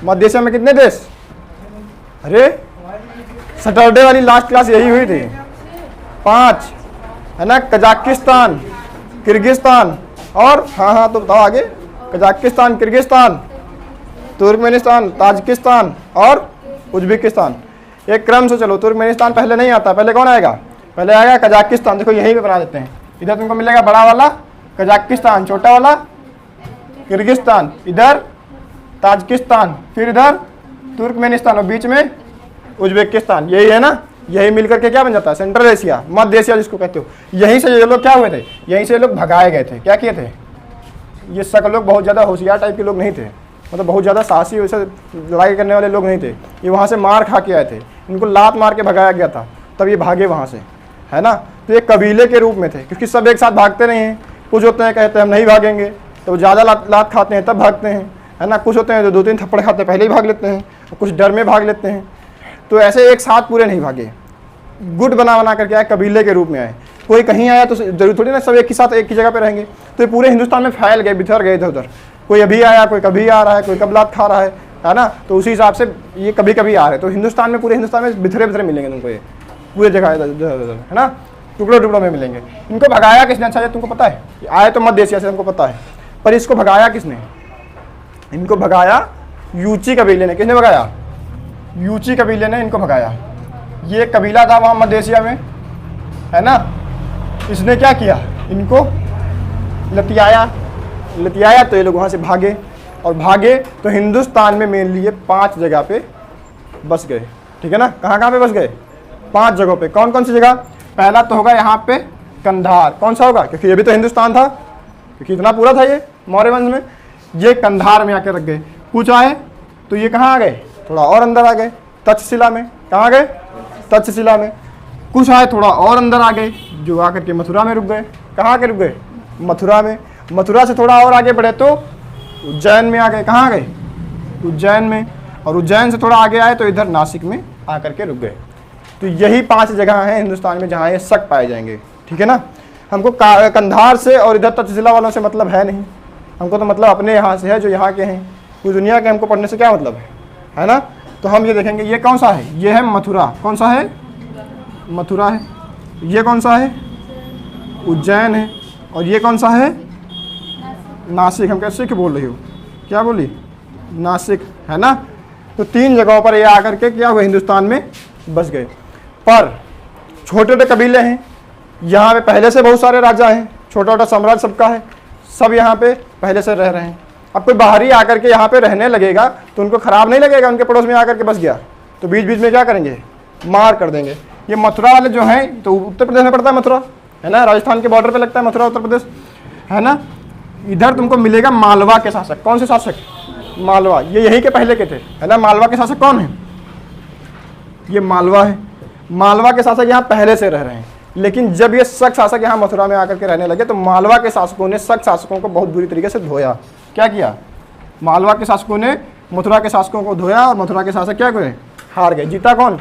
मध्य एशिया में कितने देश? अरे सैटरडे वाली लास्ट क्लास यही हुई थी, 5, है ना। कजाकिस्तान, किर्गिस्तान और हाँ तो बताओ आगे। कजाकिस्तान, किर्गिस्तान, तुर्कमेनिस्तान, ताजिकिस्तान और उज्बेकिस्तान। एक क्रम से चलो। तुर्कमेनिस्तान पहले नहीं आता, पहले कौन आएगा? पहले आएगा कजाकिस्तान। देखो यहीं पे बना देते हैं। इधर तुमको मिलेगा बड़ा वाला कजाकिस्तान, छोटा वाला किर्गिस्तान, इधर ताजिकिस्तान, फिर इधर तुर्कमेनिस्तान और बीच में उज्बेकिस्तान। यही है ना। यही मिलकर के क्या बन जाता है? सेंट्रल एशिया, मध्य एशिया जिसको कहते हो। यहीं से ये लोग क्या हुए थे? यहीं से ये लोग भगाए गए थे। क्या किए थे? ये सब लोग बहुत ज़्यादा होशियार टाइप के लोग नहीं थे, मतलब बहुत ज़्यादा साहसी वैसे लड़ाई करने वाले लोग नहीं थे। ये वहाँ से मार खा के आए थे, इनको लात मार के भगाया गया था, तब ये भागे वहाँ से, है ना। तो ये कबीले के रूप में थे, क्योंकि सब एक साथ भागते नहीं हैं। कुछ होते हैं कहते हैं हम नहीं भागेंगे, तो ज़्यादा लात खाते हैं तब भागते हैं, है ना। कुछ होते हैं जो 2-3 थप्पड़ खाते पहले ही भाग लेते हैं, और कुछ डर में भाग लेते हैं। तो ऐसे एक साथ पूरे नहीं भागे, गुट बना करके आए, कबीले के रूप में आए। कोई कहीं आया तो जरूर थोड़ी ना सब एक ही साथ एक ही जगह पे रहेंगे। तो ये पूरे हिंदुस्तान में फैल गए, बिखर गए इधर उधर। कोई अभी आया, कोई कभी आ रहा है, कोई कब लात खा रहा है ना। तो उसी हिसाब से ये कभी कभी आ रहे हैं। तो हिंदुस्तान में, पूरे हिंदुस्तान में बिखरे बिखरे मिलेंगे तुमको, ये पूरे जगह इधर, है ना, टुकड़ों टुकड़ों में मिलेंगे। इनको भगाया किसने? अच्छा तुमको पता है? आए तो मध्य एशिया से, हमको पता है, पर इसको भगाया किसने? इनको भगाया यूची कबीले ने। किसने भगाया? यूची कबीले ने इनको भगाया। ये कबीला था वहाँ मध्य एशिया में, है ना। इसने क्या किया? इनको लतियाया तो ये लोग वहाँ से भागे, और भागे तो हिंदुस्तान में मेनली ये 5 जगह पे बस गए, ठीक है ना। कहाँ पे बस गए? 5 जगहों पे। कौन कौन सी जगह? पहला तो होगा यहाँ पे कंधार। कौन सा होगा? क्योंकि ये भी तो हिंदुस्तान था, क्योंकि इतना पूरा था ये मौर्य वंश में। ये कंधार में आके रख गए। कुछ आए तो ये कहाँ आ गए? थोड़ा और अंदर आ गए, तक्षशिला में। कहाँ गए? तक्षशिला में। कुछ आए थोड़ा और अंदर आ गए, जो आकर के मथुरा में रुक गए। कहाँ के रुक गए? मथुरा में। मथुरा से थोड़ा और आगे बढ़े तो उज्जैन में आ गए। कहाँ गए? उज्जैन में। और उज्जैन से थोड़ा आगे आए तो इधर नासिक में आकर के रुक गए। तो यही 5 जगह हैं हिंदुस्तान में जहाँ ये शक पाए जाएंगे, ठीक है ना। हमको कंधार से और इधर तक्षशिला वालों से मतलब है नहीं, हमको तो मतलब अपने यहाँ से है, जो यहाँ के हैं। पूरी दुनिया के हमको पढ़ने से क्या मतलब है ना। तो हम ये देखेंगे, ये कौन सा है? ये है मथुरा। कौन सा है? मथुरा है। ये कौन सा है? उज्जैन है। और ये कौन सा है? नासिक। हम कैसे क्यों बोल रही हो? क्या बोली? नासिक, है ना। तो 3 जगहों पर ये आकर के क्या हुए? हिंदुस्तान में बस गए। पर छोटे छोटे कबीले हैं यहाँ पे, पहले से बहुत सारे राजा हैं, छोटा छोटा साम्राज्य सबका है, सब यहाँ पे पहले से रह रहे हैं। अब कोई बाहरी आकर के यहाँ पे रहने लगेगा तो उनको खराब नहीं लगेगा? उनके पड़ोस में आकर के बस गया, तो बीच बीच में क्या करेंगे, मार कर देंगे। ये मथुरा वाले जो हैं तो उत्तर प्रदेश में पड़ता है मथुरा, है ना, राजस्थान के बॉर्डर पे लगता है मथुरा उत्तर प्रदेश, है ना। इधर तुमको मिलेगा मालवा के शासक। कौन से शासक, मालवा, ये यहीं के पहले के थे, है ना। मालवा के शासक कौन है, ये मालवा है। मालवा के शासक यहाँ पहले से रह रहे हैं, लेकिन जब ये शक शासक यहाँ मथुरा में आकर के रहने लगे तो मालवा के शासकों ने शक शासकों को बहुत बुरी तरीके से धोया। क्या किया, मालवा के शासकों ने मथुरा के शासकों को धोया और मथुरा के शासक क्या हुए, हार गए। जीता कौन,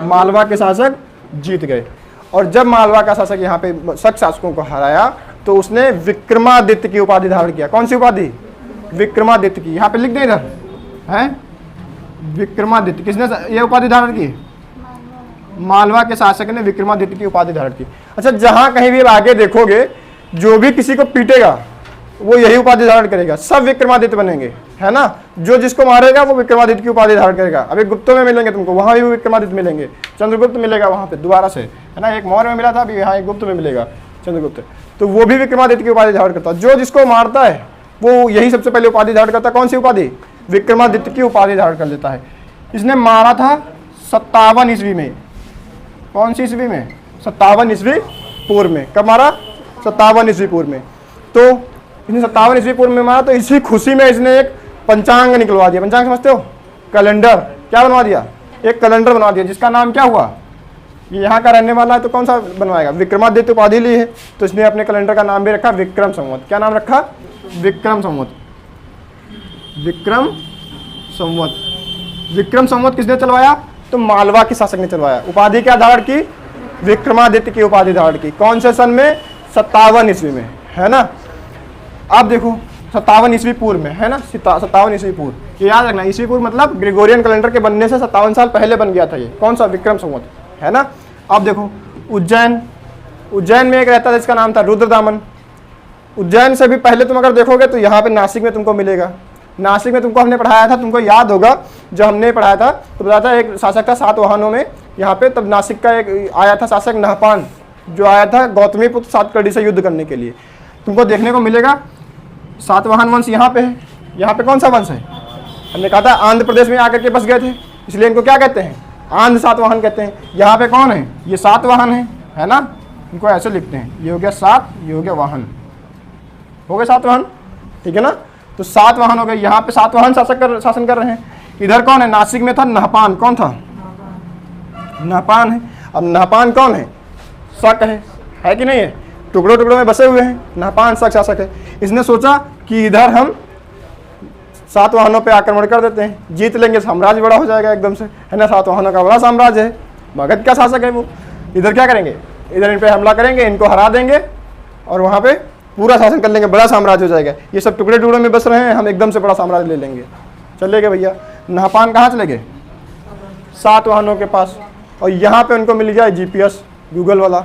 मालवा के शासक जीत गए। और जब मालवा का शासक यहाँ पे शक शासकों को हराया तो उसने विक्रमादित्य की उपाधि धारण किया। कौन सी उपाधि, विक्रमादित्य की। यहाँ पे लिख दें इधर, है विक्रमादित्य। किसने ये उपाधि धारण की, मालवा के शासक ने विक्रमादित्य की उपाधि धारण की। अच्छा, जहां कहीं भी आगे देखोगे जो भी किसी को पीटेगा वो यही उपाधि धारण करेगा, सब विक्रमादित्य बनेंगे, है ना। जो जिसको मारेगा वो विक्रमादित्य की उपाधि धारण करेगा। अभी गुप्तों में मिलेंगे तुमको, वहां भी विक्रमादित्य मिलेंगे, चंद्रगुप्त मिलेगा वहां पे दोबारा से, है ना। एक मौर्य में मिला था, अभी यहाँ एक गुप्त में मिलेगा चंद्रगुप्त, तो वो भी विक्रमादित्य की उपाधि धारण करता है। जो जिसको मारता है वो यही सबसे पहले उपाधि धारण करता है। कौन सी उपाधि, विक्रमादित्य की उपाधि धारण कर लेता है। इसने मारा था 57 ईस्वी में। कौन सी ईस्वी में, 57 ईस्वी पूर्व में। कब मारा, 57 ईस्वी पूर्व में। तो इसने 57 ईस्वी पूर्व में मारा, तो इसी खुशी में इसने एक पंचांग निकलवा दिया। पंचांग समझते हो, कैलेंडर। क्या बनवा दिया, एक कैलेंडर बनवा दिया, जिसका नाम क्या हुआ, ये यहाँ का रहने वाला है तो कौन सा बनवाएगा, विक्रमादित्य उपाधि ली है, तो इसने अपने कैलेंडर का नाम भी रखा विक्रम संवत। क्या नाम रखा, विक्रम संवत। विक्रम संवत, विक्रम संवत किसने चलवाया, तो मालवा के शासक ने चलवाया। उपाधि क्या धारण की, विक्रमादित्य की उपाधि धारण की। कौन से सन में, 57 ईस्वी में, है ना। अब देखो 57 ईस्वी पूर्व में, है ना, 57 ईस्वी पूर्व, ये याद रखना। ईस्वी पूर्व मतलब ग्रेगोरियन कैलेंडर के बनने से 57 साल पहले बन गया था ये। कौन सा, विक्रम संवत, है ना। अब देखो उज्जैन, उज्जैन में एक रहता था जिसका नाम था रुद्रदामन। उज्जैन से भी पहले तुम अगर देखोगे तो यहाँ पे नासिक में तुमको मिलेगा। नासिक में तुमको हमने पढ़ाया था, तुमको याद होगा जब हमने पढ़ाया था तो बताया था एक शासक था सातवाहनों में यहाँ पे, तब नासिक का एक आया था शासक नहपान, जो आया था गौतमी पुत्र सातकर्णी से युद्ध करने के लिए। तुमको देखने को मिलेगा सातवाहन वंश यहाँ पे है। यहाँ पे कौन सा वंश है, हमने कहा था आंध्र प्रदेश में आकर के बस गए थे, इसलिए इनको क्या कहते हैं, आंध्र सातवाहन कहते हैं। यहाँ पे कौन है, ये सातवाहन है ना, इनको ऐसे लिखते हैं, ये हो गया सात, ये हो गया वाहन, हो गए सातवाहन, ठीक है ना। तो सातवाहन हो गए, यहाँ पे सातवाहन शासन कर रहे हैं। इधर कौन है, नासिक में था नहपान। कौन था, नहपान है। अब नहपान कौन है, शक है कि नहीं है, टुकड़ों टुकड़ों में बसे हुए हैं। नहपान शक शासक है। इसने सोचा कि इधर हम सातवाहनों पे आक्रमण कर देते हैं, जीत लेंगे, साम्राज्य बड़ा हो जाएगा एकदम से, है ना। सातवाहनों का बड़ा साम्राज्य है, मगध का शासक है वो। इधर क्या करेंगे, इधर इन पे हमला करेंगे, इनको हरा देंगे और वहाँ पे पूरा शासन कर लेंगे, बड़ा साम्राज्य हो जाएगा। ये सब टुकड़े टुकड़े में बस रहे हैं, हम एकदम से बड़ा साम्राज्य ले लेंगे। चले गए भैया, नहपान कहाँ चले गए, सातवाहनों के पास। और यहाँ पे उनको मिल गया जीपीएस, गूगल वाला,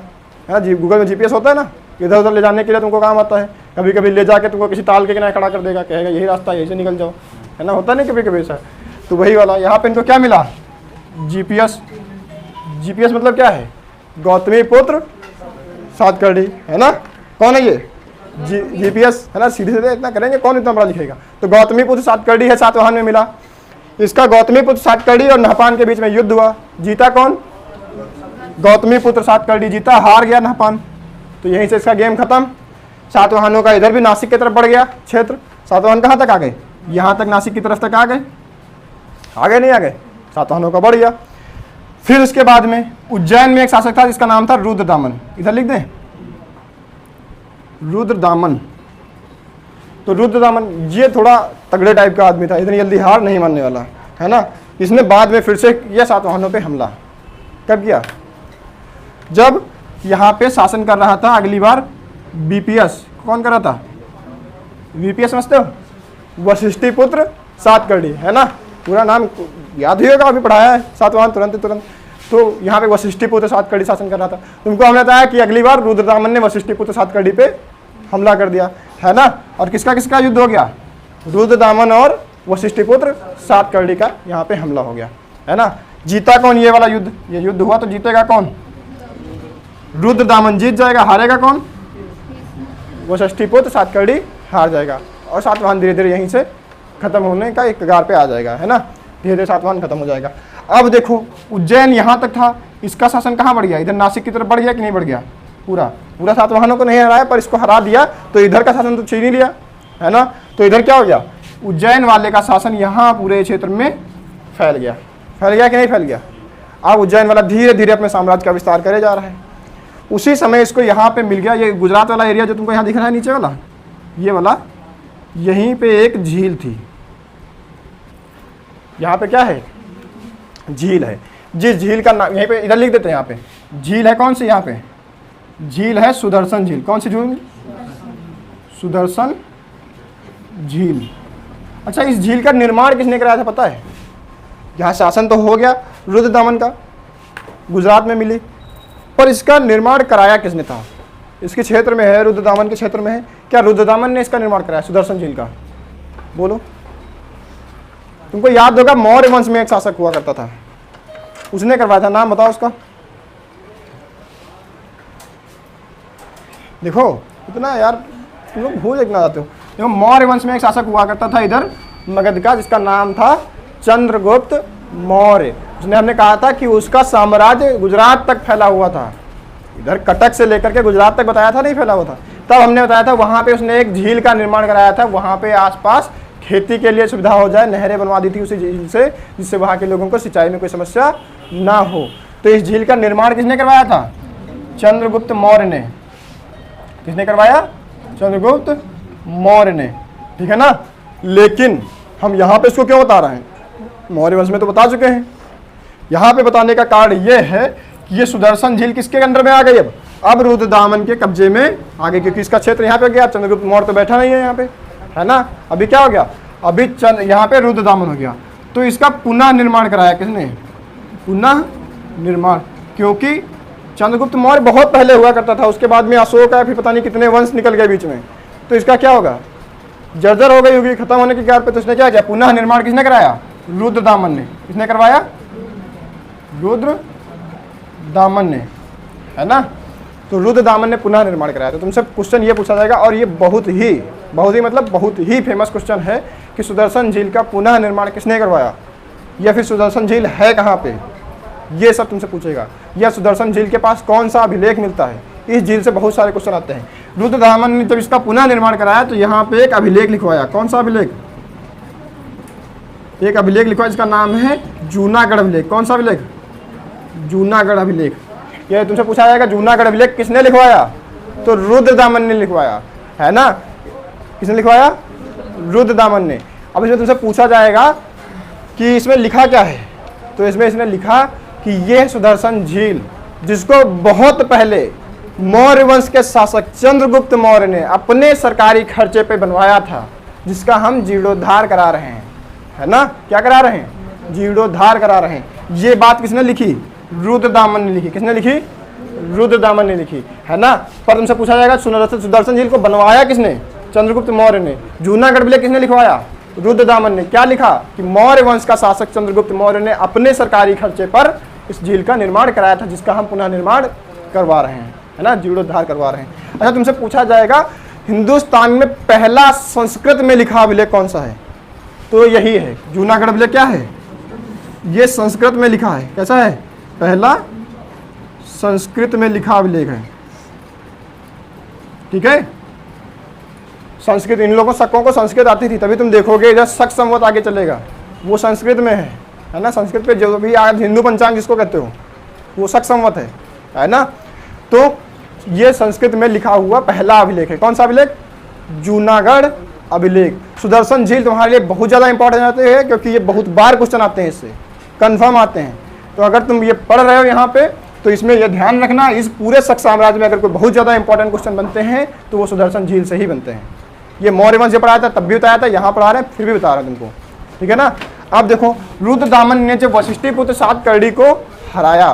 है ना। गूगल में जीपीएस होता है ना, इधर उधर ले जाने के लिए तुमको काम आता है। कभी कभी ले जाके तुमको किसी ताल के किनारे खड़ा कर देगा, कहेगा यही रास्ता है, यही से निकल जाओ, है ना, होता नहीं कभी कभी ऐसा। तो वही वाला यहाँ पे इनको क्या मिला, जीपीएस। जीपीएस मतलब क्या है, गौतमी पुत्र सातकर्णी, है ना। कौन है ये, जीपीएस, है ना। सीधे सीधे इतना करेंगे, कौन इतना बड़ा लिखेगा। तो गौतमी पुत्र सातकर्णी है, सातवाहन में मिला। इसका गौतमी पुत्र सातकर्णी और नहपान के बीच में युद्ध हुआ। जीता कौन, गौतमी पुत्र सातकर्णी जीता, हार गया नहपान। तो यहीं से इसका गेम खत्म। सातवाहनों का इधर भी नासिक की तरफ बढ़ गया क्षेत्र। सातवाहन कहाँ तक आ गए, यहाँ तक, नासिक की तरफ तक आ गए नहीं आ गए, सातवाहनों का बढ़ गया। फिर उसके बाद में उज्जैन में एक शासक था जिसका नाम था रुद्रदामन। इधर लिख दें, रुद्रदामन। तो रुद्रदामन ये थोड़ा तगड़े टाइप का आदमी था, इतनी जल्दी हार नहीं मानने वाला, है ना। इसने बाद में फिर से किया सातवाहनों पे हमला। कब किया, जब यहाँ पे शासन कर रहा था अगली बार बीपीएस। कौन कर रहा था, बीपीएस समझते हो, वशिष्ठी पुत्र सातकर्णी, है ना। पूरा नाम याद ही होगा, अभी पढ़ाया है, सातवाहन तुरंत। तो यहाँ पे वशिष्ठी पुत्र सातकर्णी शासन कर रहा था। तुमको हमने बताया कि अगली बार रुद्रदामन ने वशिष्ठी पुत्र सातकर्णी पे हमला कर दिया, है ना। और किसका किसका युद्ध हो गया, रुद्रदामन और वशिष्ठी पुत्र सातकर्णी का यहाँ पे हमला हो गया, है ना। जीता कौन, ये वाला युद्ध, ये युद्ध हुआ तो जीतेगा कौन, रुद्रदामन जीत जाएगा, हारेगा कौन, वशिष्ठी पुत्र सातकर्णी हार जाएगा। और सातवाहन धीरे धीरे यहीं से खत्म होने का एक कगार पे आ जाएगा, है ना। धीरे धीरे सातवाहन खत्म हो जाएगा। अब देखो उज्जैन यहाँ तक था, इसका शासन कहाँ बढ़ गया, इधर नासिक की तरफ बढ़ गया कि नहीं बढ़ गया, पूरा पूरा सातवाहनों को नहीं हराया पर इसको हरा दिया तो इधर का शासन तो छीन ही लिया, है ना। तो इधर क्या हो गया, उज्जैन वाले का शासन यहाँ पूरे क्षेत्र में फैल गया कि नहीं फैल गया। अब उज्जैन वाला धीरे धीरे अपने साम्राज्य का विस्तार करे जा रहा है। उसी समय इसको यहाँ पे मिल गया, ये गुजरात वाला एरिया जो तुमको यहाँ दिख रहा है नीचे वाला, ये वाला, यहीं पे एक झील थी, यहाँ पे क्या है, झील है। जिस झील का नाम यहीं पे इधर लिख देते हैं, यहाँ पे झील है कौन सी, यहाँ पे झील है सुदर्शन झील। कौन सी झील, सुदर्शन झील। अच्छा, इस झील का निर्माण किसने कराया था पता है, यहाँ शासन तो हो गया रुद्रदामन का, गुजरात में मिली, पर इसका निर्माण कराया किसने था, इसके क्षेत्र में है, रुद्रदामन के क्षेत्र में है, क्या रुद्रदामन ने इसका निर्माण कराया सुदर्शन झील का, बोलो। तुमको याद होगा मौर्य वंश में एक शासक हुआ करता था, उसने करवाया था, नाम बताओ उसका। देखो इतना यार तुम लोग भूल इतना जाते हो। देखो मौर्य वंश में एक शासक हुआ करता था इधर मगध का, जिसका नाम था चंद्रगुप्त मौर्य। उसने हमने कहा था कि उसका साम्राज्य गुजरात तक फैला हुआ था, इधर कटक से लेकर के गुजरात तक बताया था, नहीं फैला हुआ था। तब हमने बताया था वहाँ पे उसने एक झील का निर्माण कराया था, वहाँ पे आसपास खेती के लिए सुविधा हो जाए, नहरें बनवा दी थी उसी झील से, जिससे वहाँ के लोगों को सिंचाई में कोई समस्या ना हो। तो इस झील का निर्माण किसने करवाया था, चंद्रगुप्त मौर्य ने। किसने करवाया, चंद्रगुप्त मौर्य ने, ठीक है ना। लेकिन हम यहाँ पे इसको क्यों बता रहे हैं, मौर्य वंश में तो बता चुके हैं, यहाँ पे बताने का कारण ये है कि ये सुदर्शन झील किसके अंडर में आ गई, अब रुद्रदामन के कब्जे में आ गई, क्योंकि इसका क्षेत्र यहाँ पे गया, चंद्रगुप्त मौर्य तो बैठा नहीं है यहाँ पे, है ना। अभी क्या हो गया, अभी यहाँ पे रुद्रदामन हो गया, तो इसका पुनः निर्माण कराया किसने, पुनः निर्माण, क्योंकि चंद्रगुप्त मौर्य बहुत पहले हुआ करता था, उसके बाद में अशोक है, फिर पता नहीं कितने वंश निकल गए बीच में, तो इसका क्या होगा, जर्जर हो गई होगी, खत्म होने के कारण पे। तो उसने क्या किया, पुनः निर्माण किसने कराया, रुद्रदामन ने। किसने करवाया, रुद्रदामन ने, है ना। तो रुद्रदामन ने पुनः निर्माण कराया। तो तुमसे क्वेश्चन ये पूछा जाएगा, और ये बहुत ही मतलब बहुत ही फेमस क्वेश्चन है कि सुदर्शन झील का पुनः निर्माण किसने करवाया, या फिर सुदर्शन झील है कहाँ पे, ये सब तुमसे पूछेगा। या सुदर्शन झील के पास कौन सा अभिलेख मिलता है, इस झील से बहुत सारे क्वेश्चन आते हैं। रुद्रदामन ने जब इसका पुनः निर्माण कराया तो यहाँ पे एक अभिलेख लिखवाया। कौन सा अभिलेख, एक अभिलेख लिखवाया जिसका नाम है जूनागढ़ अभिलेख। कौन सा अभिलेख, जूनागढ़ अभिलेख। ये तुमसे पूछा जाएगा जूनागढ़ अभिलेख किसने लिखवाया, तो रुद्रदामन ने लिखवाया, है ना। किसने लिखवाया, रुद्रदामन ने। अब इसमें तुमसे पूछा जाएगा कि इसमें लिखा क्या है, तो इसमें इसने लिखा कि यह सुदर्शन झील जिसको बहुत पहले मौर्य वंश के शासक चंद्रगुप्त मौर्य ने अपने सरकारी खर्चे पे बनवाया था, जिसका हम जीर्णोद्धार करा रहे हैं, है ना। क्या करा रहे हैं, जीर्णोद्धार करा रहे हैं। ये बात किसने लिखी, रुद्रदामन ने लिखी। किसने लिखी, रुद्रदामन ने लिखी, है ना। पर तुमसे पूछा जाएगा सुदर्शन झील को बनवाया किसने, चंद्रगुप्त मौर्य ने। जूनागढ़ अभिलेख किसने लिखवाया, रुद्रदामन ने। क्या लिखा कि मौर्य वंश का शासक चंद्रगुप्त मौर्य ने अपने सरकारी खर्चे पर इस झील का निर्माण कराया था, जिसका हम पुनः निर्माण करवा रहे हैं, है ना, जीर्णोद्धार करवा रहे हैं। अच्छा, तुमसे पूछा जाएगा हिंदुस्तान में पहला संस्कृत में लिखा अभिलेख कौन सा है, तो यही है जूनागढ़ अभिलेख। क्या है, ये संस्कृत में लिखा है। कैसा है, पहला संस्कृत में लिखा अभिलेख है, ठीक है। संस्कृत, इन लोगों शकों को संस्कृत आती थी, तभी तुम देखोगे इधर शक संवत आगे चलेगा, वो संस्कृत में है ना। संस्कृत पे जो भी आज हिंदू पंचांग जिसको कहते हो वो शक संवत है ना। तो ये संस्कृत में लिखा हुआ पहला अभिलेख है। कौन सा अभिलेख, जूनागढ़ अभिलेख। सुदर्शन झील तुम्हारे लिए बहुत ज़्यादा इंपॉर्टेंट आते हैं, क्योंकि ये बहुत बार क्वेश्चन आते हैं, इससे कन्फर्म आते हैं। तो अगर तुम ये पढ़ रहे हो यहाँ पे, तो इसमें यह ध्यान रखना, इस पूरे शक साम्राज्य में अगर कोई बहुत ज़्यादा इंपॉर्टेंट क्वेश्चन बनते हैं तो वो सुदर्शन झील से ही बनते हैं। ये मौर्य वंश पढ़ाया था तब भी बताया था, यहाँ पढ़ा रहे हैं फिर भी बता रहे हैं तुमको, ठीक है ना। अब देखो रुद्रदामन ने जब वशिष्ठीपुत्र सातकर्णी को हराया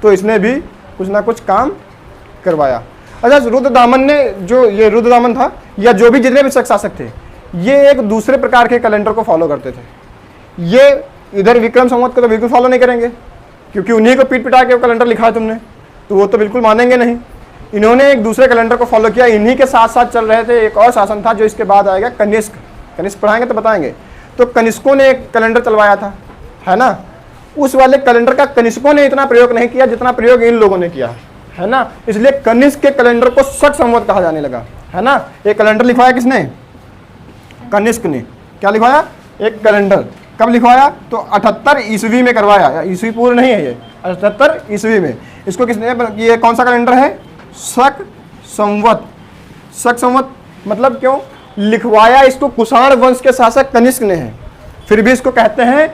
तो इसने भी कुछ ना कुछ काम करवाया। अच्छा, रुद्रदामन ने, जो ये रुद्रदामन था या जो भी जितने भी शासक थे, ये एक दूसरे प्रकार के कैलेंडर को फॉलो करते थे। ये इधर विक्रम संवत को तो बिल्कुल फॉलो नहीं करेंगे, क्योंकि उन्हीं को पीट पिटा के कैलेंडर लिखा है तुमने, तो वो तो बिल्कुल मानेंगे नहीं। इन्होंने एक दूसरे कैलेंडर को फॉलो किया। इन्हीं के साथ साथ चल रहे थे एक और शासन था जो इसके बाद आएगा, कनिष्क। कनिष्क पढ़ाएंगे तो बताएंगे। तो कनिष्कों ने एक कैलेंडर चलवाया था, है ना। उस वाले कैलेंडर का कनिष्कों ने इतना प्रयोग नहीं किया जितना प्रयोग इन लोगों ने किया, है ना। इसलिए कनिष्क के कैलेंडर को शक संवत कहा जाने लगा, है ना। एक कैलेंडर लिखवाया किसने? कनिष्क ने। क्या लिखवाया? एक कैलेंडर। कब लिखवाया? तो 78 ईस्वी में करवाया, ईस्वी पूर्व नहीं है ये, 78 ईस्वी में। इसको किसने? ये कौन सा कैलेंडर है? शक संवत। शक संवत मतलब क्यों लिखवाया? इसको कुषाण वंश के शासक कनिष्क ने है, फिर भी इसको कहते हैं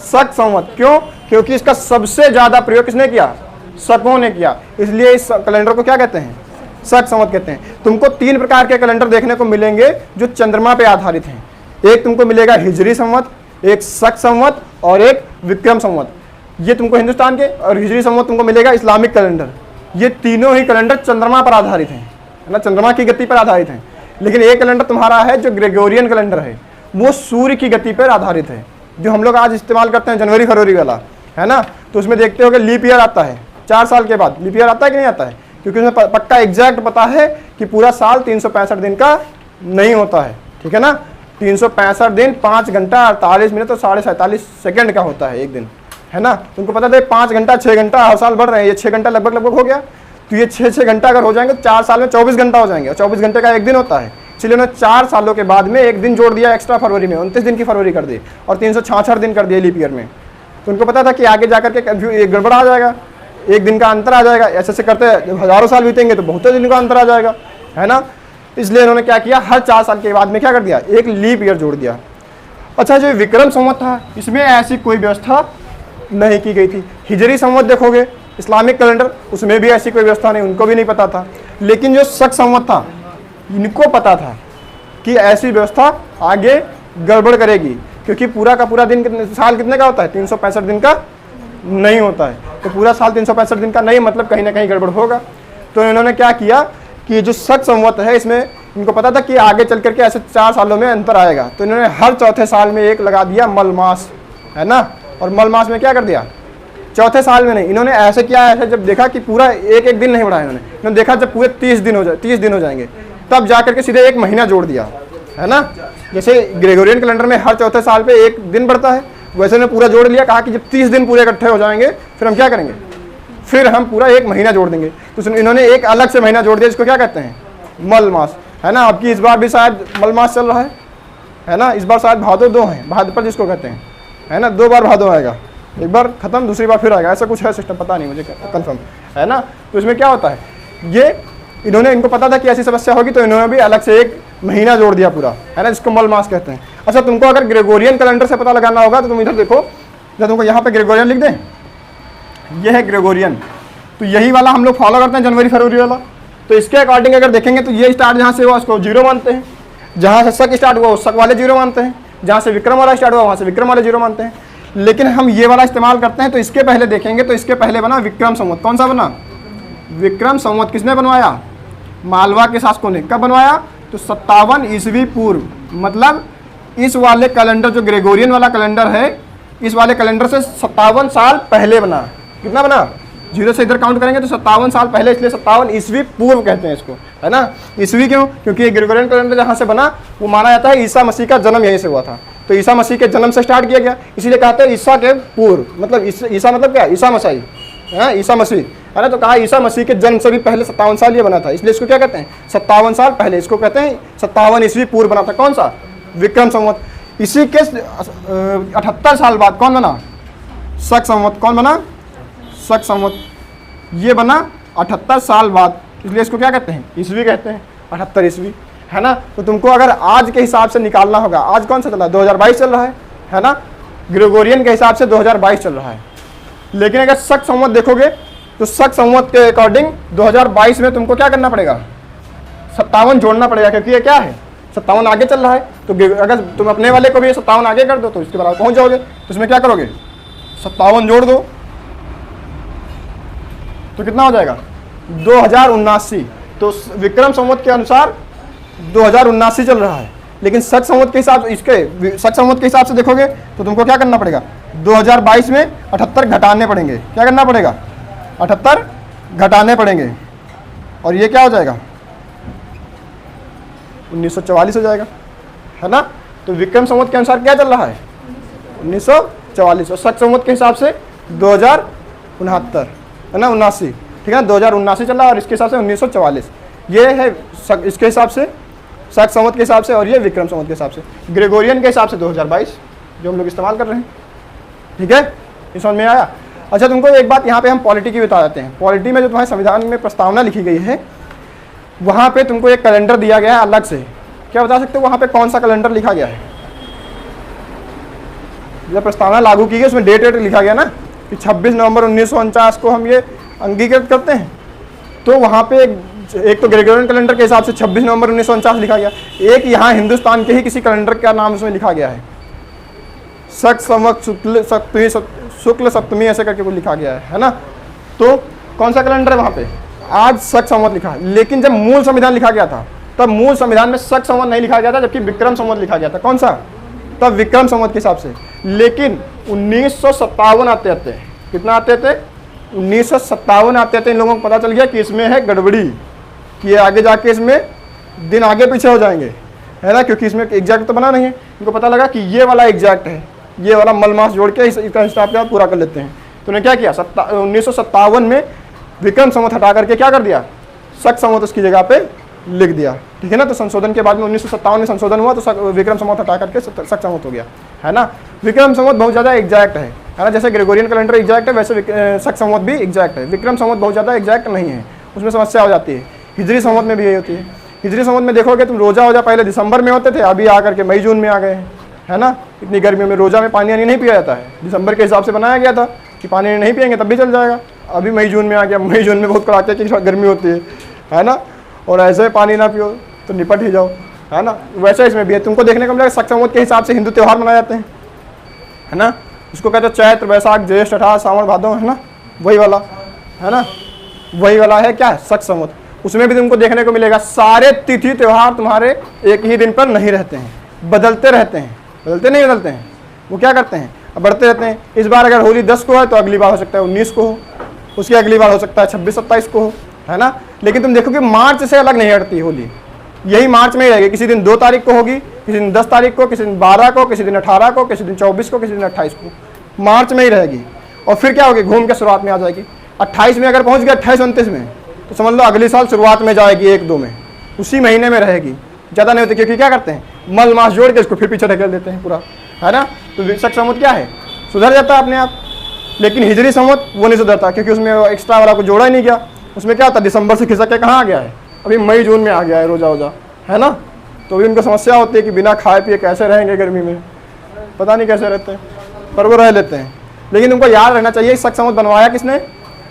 शक संवत। क्यों? क्योंकि इसका सबसे ज्यादा प्रयोग किसने किया? शकों ने किया। इसलिए इस कैलेंडर को क्या कहते हैं? शक संवत कहते हैं। तुमको 3 प्रकार के कैलेंडर देखने को मिलेंगे जो चंद्रमा पे आधारित हैं। एक तुमको मिलेगा हिजरी संवत, एक शक संवत और एक विक्रम संवत। ये तुमको हिंदुस्तान के, और हिजरी संवत तुमको मिलेगा इस्लामिक कैलेंडर। ये तीनों ही कैलेंडर चंद्रमा पर आधारित हैं, है ना, चंद्रमा की गति पर आधारित हैं। लेकिन एक कैलेंडर तुम्हारा है जो ग्रेगोरियन कैलेंडर है, वो सूर्य की गति पर आधारित है, जो हम लोग आज इस्तेमाल करते हैं जनवरी फरवरी वाला, है ना। तो उसमें देखते हो कि लीप ईयर आता है 4 साल के बाद। लीप ईयर आता है कि नहीं आता है? क्योंकि उसमें पक्का एग्जैक्ट पता है कि पूरा साल 365 दिन का नहीं होता है, ठीक है ना। 365 दिन 5 घंटा 48 मिनट और 47.5 सेकंड का होता है एक दिन, है ना। तुमको पता था 5 घंटा 6 घंटा हर साल बढ़ रहे हैं, ये 6 घंटा लगभग हो गया। तो ये 6 घंटा अगर हो जाएंगे 4 साल में 24 घंटा हो जाएंगे, और 24 घंटे का एक दिन होता है। इसलिए उन्होंने 4 सालों के बाद में एक दिन जोड़ दिया एक्स्ट्रा फरवरी में, 29 दिन की फरवरी कर दी और 366 दिन कर दिया लीप ईयर में। तो उनको पता था कि आगे जाकर के गड़बड़ आ जाएगा, एक दिन का अंतर आ जाएगा। ऐसे करते हजारों साल बीतेंगे तो बहुत दिन का अंतर आ जाएगा, है ना। इसलिए इन्होंने क्या किया, हर 4 साल के बाद में क्या कर दिया, एक लीप ईयर जोड़ दिया। अच्छा, जो विक्रम संवत था इसमें ऐसी कोई व्यवस्था नहीं की गई थी। हिजरी संवत देखोगे इस्लामिक कैलेंडर, उसमें भी ऐसी कोई व्यवस्था नहीं, उनको भी नहीं पता था। लेकिन जो शक संवत था इनको पता था कि ऐसी व्यवस्था आगे गड़बड़ करेगी, क्योंकि पूरा का पूरा दिन साल कितने का होता है? 365 दिन का नहीं होता है। तो पूरा साल 365 दिन का नहीं, मतलब कहीं ना कहीं गड़बड़ होगा। तो इन्होंने क्या किया कि जो शक संवत है इसमें इनको पता था कि आगे चल करके ऐसे 4 सालों में अंतर आएगा। तो इन्होंने हर चौथे साल में एक लगा दिया मलमास, है ना। और मलमास में क्या कर दिया? चौथे साल में नहीं, इन्होंने ऐसे किया, ऐसे जब देखा कि पूरा एक दिन नहीं बढ़ाया इन्होंने देखा जब पूरे 30 दिन हो जाएंगे तब जा करके सीधे एक महीना जोड़ दिया, है ना। जैसे ग्रेगोरियन कैलेंडर में हर चौथे साल पे एक दिन बढ़ता है, वैसे ने पूरा जोड़ लिया। कहा कि जब 30 दिन पूरे इकट्ठे हो जाएंगे फिर हम क्या करेंगे, फिर हम पूरा एक महीना जोड़ देंगे। तो इन्होंने एक अलग से महीना जोड़ दिया जिसको क्या कहते हैं? मल मास, है ना। अब की इस बार भी शायद मल मास चल रहा है ना। इस बार शायद भादो 2 है, भाद्रपद जिसको कहते हैं, है ना। 2 बार भादो आएगा, एक बार खत्म दूसरी बार फिर आएगा, ऐसा कुछ है सिस्टम, पता नहीं मुझे कंफर्म, है ना। तो इसमें क्या होता है, ये इनको पता था कि ऐसी समस्या होगी तो इन्होंने भी अलग से एक महीना जोड़ दिया पूरा, है ना, जिसको मल मास कहते हैं। अच्छा, तुमको अगर ग्रेगोरियन कैलेंडर से पता लगाना होगा तो तुम इधर देखो, जब तुमको यहाँ पे ग्रेगोरियन लिख दें, ये है ग्रेगोरियन। तो यही वाला हम लोग फॉलो करते हैं, जनवरी फरवरी वाला। तो इसके अकॉर्डिंग अगर देखेंगे तो ये स्टार्ट जहाँ से हुआ उसको 0 मानते हैं, जहाँ से शक स्टार्ट हुआ उस शक वाले 0 मानते हैं, जहाँ से विक्रम वाला स्टार्ट हुआ वहाँ से विक्रम वाले 0 मानते हैं। लेकिन हम ये वाला इस्तेमाल करते हैं। तो इसके पहले देखेंगे तो इसके पहले बना विक्रम संवत। कौन सा बना? विक्रम संवत। किसने बनवाया? मालवा के शासकों ने। कब बनवाया? तो 57 ईस्वी पूर्व। मतलब इस वाले कैलेंडर जो ग्रेगोरियन वाला कैलेंडर है, इस वाले कैलेंडर से 57 साल पहले बना। कितना बना? 0 से इधर काउंट करेंगे तो 57 साल पहले, इसलिए 57 ईस्वी पूर्व कहते हैं इसको, है ना। ईस्वी क्यों? क्योंकि ये ग्रेगोरियन कैलेंडर जहाँ से बना वो माना जाता है ईसा मसीह का जन्म यहीं से हुआ था। तो ईसा मसीह के जन्म से स्टार्ट किया गया, इसीलिए कहते हैं ईसा के पूर्व। मतलब ईसा मतलब क्या? ईसा मसीह, है, ईसा मसीह, है ना। तो कहा ईसा मसीह के जन्म से भी पहले 57 साल ये बना था, इसलिए इसको क्या कहते हैं? 57 साल पहले। इसको कहते हैं 57 ईस्वी पूर्व बना था। कौन सा? विक्रम संवत। इसी के 78 साल बाद कौन बना? शक संवत। कौन बना? शक संवत। ये बना 78 साल बाद, इसलिए इसको क्या कहते हैं? ईस्वी कहते हैं, 78 ईस्वी, है ना। तो तुमको अगर आज के हिसाब से निकालना होगा, आज कौन सा चल रहा है? 2022 चल रहा है ना। ग्रेगोरियन के हिसाब से 2022 चल रहा है। लेकिन अगर शक संवत देखोगे तो शक संवत के अकॉर्डिंग 2022 में तुमको क्या करना पड़ेगा? 57 जोड़ना पड़ेगा, क्योंकि ये क्या है? 57 आगे चल रहा है। तो अगर तुम अपने वाले को भी 57 आगे कर दो तो इसके बराबर पहुंच जाओगे। तो इसमें क्या करोगे? 57 जोड़ दो तो कितना हो जाएगा? 2079। तो विक्रम संवत के अनुसार 2079 चल रहा है। लेकिन शक संवत के हिसाब से, इसके शक संवत के हिसाब से देखोगे तो तुमको क्या करना पड़ेगा? 2022 में 78 घटाने पड़ेंगे। क्या करना पड़ेगा? 78 घटाने पड़ेंगे, और ये क्या हो जाएगा? 1944 हो जाएगा, है ना। तो विक्रम संवत के अनुसार क्या चल रहा है? 1944। और शक संवत के हिसाब से 2069 है ना, 79, ठीक है, 2079 चल रहा है और इसके हिसाब से 1944। ये है इसके हिसाब से शक संवत के हिसाब से, और ये विक्रम संवत के हिसाब से। ग्रेगोरियन के हिसाब से 2022 जो हम लोग इस्तेमाल कर रहे हैं, ठीक है, ये समझ में आया। अच्छा, तुमको एक बात यहाँ पे हम पॉलिटी की बता देते हैं। पॉलिटी में जो तुम्हारे संविधान में प्रस्तावना लिखी गई है, वहाँ पे तुमको एक कैलेंडर दिया गया है अलग से। क्या बता सकते हो वहाँ पे कौन सा कैलेंडर लिखा गया है? जब प्रस्तावना लागू की गई उसमें डेट लिखा गया ना कि 26 नवंबर 1949 को हम ये अंगीकृत करते हैं। तो वहाँ पे एक तो ग्रेगोरियन कैलेंडर के हिसाब से 26 नवंबर 1949 लिखा गया, एक यहाँ हिंदुस्तान के ही किसी कैलेंडर का नाम उसमें लिखा गया है, शक संवत शुक्ल सप्तमी ऐसे करके कुछ लिखा गया है ना। तो कौन सा कैलेंडर है वहाँ पे? आज शक संवत लिखा है। लेकिन जब मूल संविधान लिखा गया था तब मूल संविधान में शक संवत नहीं लिखा गया था, जबकि विक्रम संवत लिखा गया था। कौन सा? तब विक्रम संवत के हिसाब से। लेकिन 1957 आते आते, कितना आते थे? 1957 आते आते इन लोगों को पता चल गया कि इसमें है गड़बड़ी, कि ये आगे जाके इसमें दिन आगे पीछे हो जाएंगे, है ना, क्योंकि इसमें एग्जैक्ट तो बना नहीं है। इनको पता लगा कि ये वाला एग्जैक्ट है, ये वाला मलमास जोड़ के इसका हिसाब के पूरा कर लेते हैं। तो उन्होंने क्या किया, 1957 में विक्रम संवत हटा करके क्या कर दिया, शक संवत उसकी जगह पे लिख दिया, ठीक है ना। तो संशोधन के बाद में 1957 में संशोधन हुआ तो विक्रम संवत हटा करके शक संवत हो गया, है ना। विक्रम संवत बहुत ज़्यादा एग्जैक्ट है ना, जैसे ग्रेगोरियन कैलेंडर एग्जैक्ट है वैसे शक संवत भी एग्जैक्ट है। विक्रम संवत बहुत ज़्यादा एग्जैक्ट नहीं है, उसमें समस्या हो जाती है। हिजरी संवत में भी यही होती है। हिजरी संवत में देखोगे तुम रोजा पहले दिसंबर में होते थे, अभी आकर के मई जून में आ गए हैं, है ना। इतनी गर्मियों में रोजा में पानी नहीं पिया जाता है, दिसंबर के हिसाब से बनाया गया था कि पानी नहीं पियेंगे तब भी चल जाएगा। अभी मई जून में आ गया, मई जून में बहुत कड़ाके की गर्मी होती है ना। और ऐसे पानी ना पियो तो निपट ही जाओ, है ना। वैसे इसमें भी है, तुमको देखने को मिलेगा शक संवत के हिसाब से हिंदू त्यौहार मनाए जाते हैं, है ना। उसको कहते हैं चैत्र वैशाख ज्येष्ठ अठार सावन भादव, है ना, वही वाला, है ना, वही वाला है क्या, शक संवत। उसमें भी तुमको देखने को मिलेगा सारे तिथि त्यौहार तुम्हारे एक ही दिन पर नहीं रहते हैं, बदलते रहते हैं। बदलते हैं, वो क्या करते हैं, अब बढ़ते रहते हैं। इस बार अगर होली 10 को है तो अगली बार हो सकता है 19 को हो, उसकी अगली बार हो सकता है 26-27 को हो, है ना। लेकिन तुम देखो कि मार्च से अलग नहीं हटती होली, यही मार्च में ही रहेगी। किसी दिन 2 तारीख को होगी, किसी दिन 10 तारीख को, किसी दिन 12 को, किसी दिन 18 को, किसी दिन 24 को, किसी दिन 28 को, मार्च में ही रहेगी। और फिर क्या होगी, घूम के शुरुआत में आ जाएगी। 28 में अगर पहुंच गया 28-29 में तो समझ लो अगले साल शुरुआत में जाएगी 1-2 में, उसी महीने में रहेगी, ज़्यादा नहीं होती। क्योंकि क्या करते हैं, मल मास जोड़ के इसको फिर पीछे ढकेल देते हैं पूरा, है ना। तो शक संवत क्या है, सुधर जाता है अपने आप। लेकिन हिजरी संवत वो नहीं सुधरता, क्योंकि उसमें एक्स्ट्रा वाला को जोड़ा ही नहीं गया। उसमें क्या होता है, दिसंबर से खिसक के कहाँ आ गया है, अभी मई जून में आ गया है रोजा, है ना। तो अभी उनको समस्या होती है कि बिना खाए पिए कैसे रहेंगे गर्मी में, पता नहीं कैसे रहते हैं, पर वो रह लेते हैं। लेकिन तुमको याद रहना चाहिए शक संवत बनवाया किसने,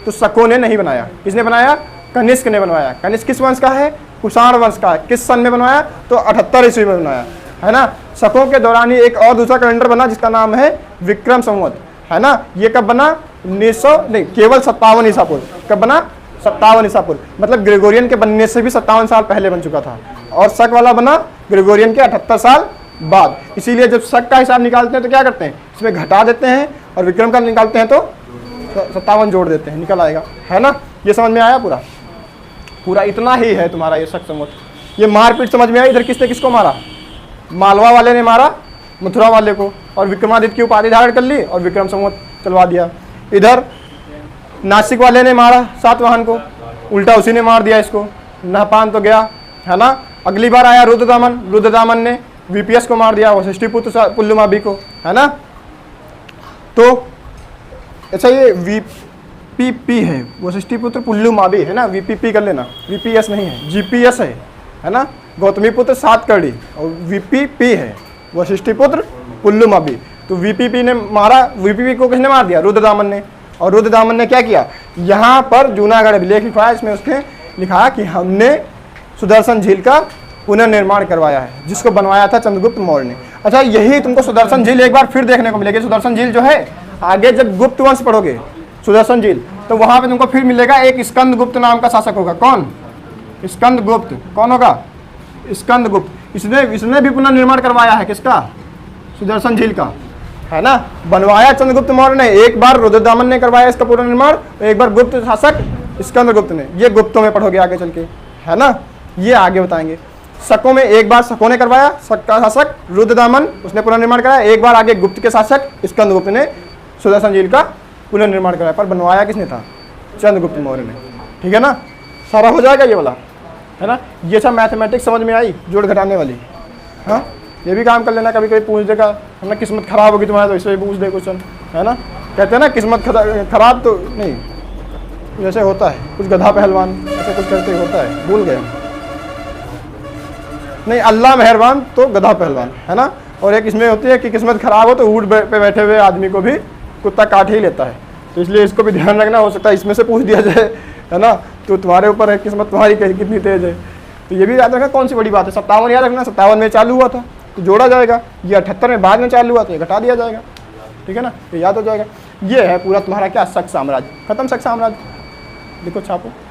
तो शकों ने नहीं बनाया। किसने बनाया, कनिष्क ने बनवाया। कनिष्क किस वंश का है, कुषाण वंश का है। किस सन में बनवाया, तो 78 ईस्वी में बनाया, है ना। शकों के दौरान ही एक और दूसरा कैलेंडर बना जिसका नाम है विक्रम संवत, है ना। ये कब बना, 1900 नहीं, केवल 57 ईसा पूर्व। कब बना, 57 ईसा पूर्व, मतलब ग्रेगोरियन के बनने से भी 57 साल पहले बन चुका था। और शक वाला बना ग्रेगोरियन के 78 साल बाद। इसीलिए जब शक का हिसाब निकालते हैं तो क्या करते हैं, इसमें घटा देते हैं, और विक्रम का निकालते हैं तो 57 जोड़ देते हैं, निकल आएगा, है ना। ये समझ में आया पूरा इतना ही है तुम्हारा ये शक संवत। ये मारपीट समझ में आई, इधर किसने किसको मारा, मालवा वाले ने मारा मथुरा वाले को, और विक्रमादित्य की उपाधि धारण कर ली और विक्रम संवत चलवा दिया। इधर नासिक वाले ने मारा सातवाहन को, उल्टा उसी ने मार दिया इसको, नहपान तो गया, है ना। अगली बार आया रुद्रदामन ने वीपीएस को मार दिया, वशिष्ठिपुत्र पुल्लुमावी को, है ना। तो अच्छा ये वीपीपी है, वशिष्ठिपुत्र पुल्लुमावी, है ना। वीपीपी कर लेना, वीपीएस नहीं है, जीपीएस है ना। गौतमीपुत्र सातकर्णी और वीपीपी है वशिष्ठिपुत्र पुल्लुमावी। तो वीपीपी ने मारा, वीपीपी को किसने मार दिया, रुद्रदामन ने। और रुद्रदामन ने क्या किया, यहाँ पर जूनागढ़ अभिलेख लिखा है, इसमें उसने लिखा कि हमने सुदर्शन झील का पुनर्निर्माण करवाया है, जिसको बनवाया था चंद्रगुप्त मौर्य ने। अच्छा यही तुमको सुदर्शन झील एक बार फिर देखने को मिलेगी। सुदर्शन झील जो है, आगे जब गुप्त वंश पढ़ोगे सुदर्शन झील, तो वहां पे तुमको फिर मिलेगा एक स्कंद गुप्त नाम का शासक होगा। कौन, स्कंद गुप्त। कौन होगा, स्कंद गुप्त। इसने भी पुनर्निर्माण करवाया है किसका, सुदर्शन झील का, है ना। बनवाया चंद्रगुप्त मौर्य ने, एक बार रुद्रदामन ने करवाया इसका पुनर्निर्माण, एक बार गुप्त शासक स्कंद गुप्त ने। ये गुप्तों में पढ़ोगे आगे चल के, है ना, ये आगे बताएंगे। शकों में एक बार शकों ने करवाया, शक का शासक रुद्रदामन उसने पुनर्निर्माण कराया, एक बार आगे गुप्त के शासक स्कंद गुप्त ने सुदर्शन झील का पुनर्निर्माण कराया, पर बनवाया किसने था? चंद्रगुप्त मौर्य ने। ठीक है ना, सारा हो जाएगा ये वाला, है ना। ये सब मैथमेटिक्स समझ में आई, जोड़ घटाने वाली। हाँ, ये भी काम कर लेना, कभी कभी पूछ देगा, है ना, किस्मत खराब होगी तुम्हारी तो इससे भी पूछ दे क्वेश्चन, है ना। कहते हैं ना किस्मत खराब तो नहीं, जैसे होता है कुछ गधा पहलवान ऐसे कुछ करते होता है, भूल गए हम। नहीं, अल्लाह मेहरबान तो गधा पहलवान, है ना। और एक इसमें होती है कि किस्मत खराब हो तो ऊँट पे बैठे हुए आदमी को भी कुत्ता काट ही लेता है, तो इसलिए इसको भी ध्यान रखना। हो सकता है इसमें से पूछ दिया जाए, है ना, तो तुम्हारे ऊपर है किस्मत तुम्हारी कितनी तेज है। तो ये भी याद रखना, कौन सी बड़ी बात है। 57 याद रखना, 57 में चालू हुआ था तो जोड़ा जाएगा, ये 78 में बाद में चालू हुआ तो ये घटा दिया जाएगा। ठीक है ना, ये याद हो जाएगा। ये है पूरा तुम्हारा क्या, शक साम्राज्य। खत्म शक साम्राज्य, देखो छापो।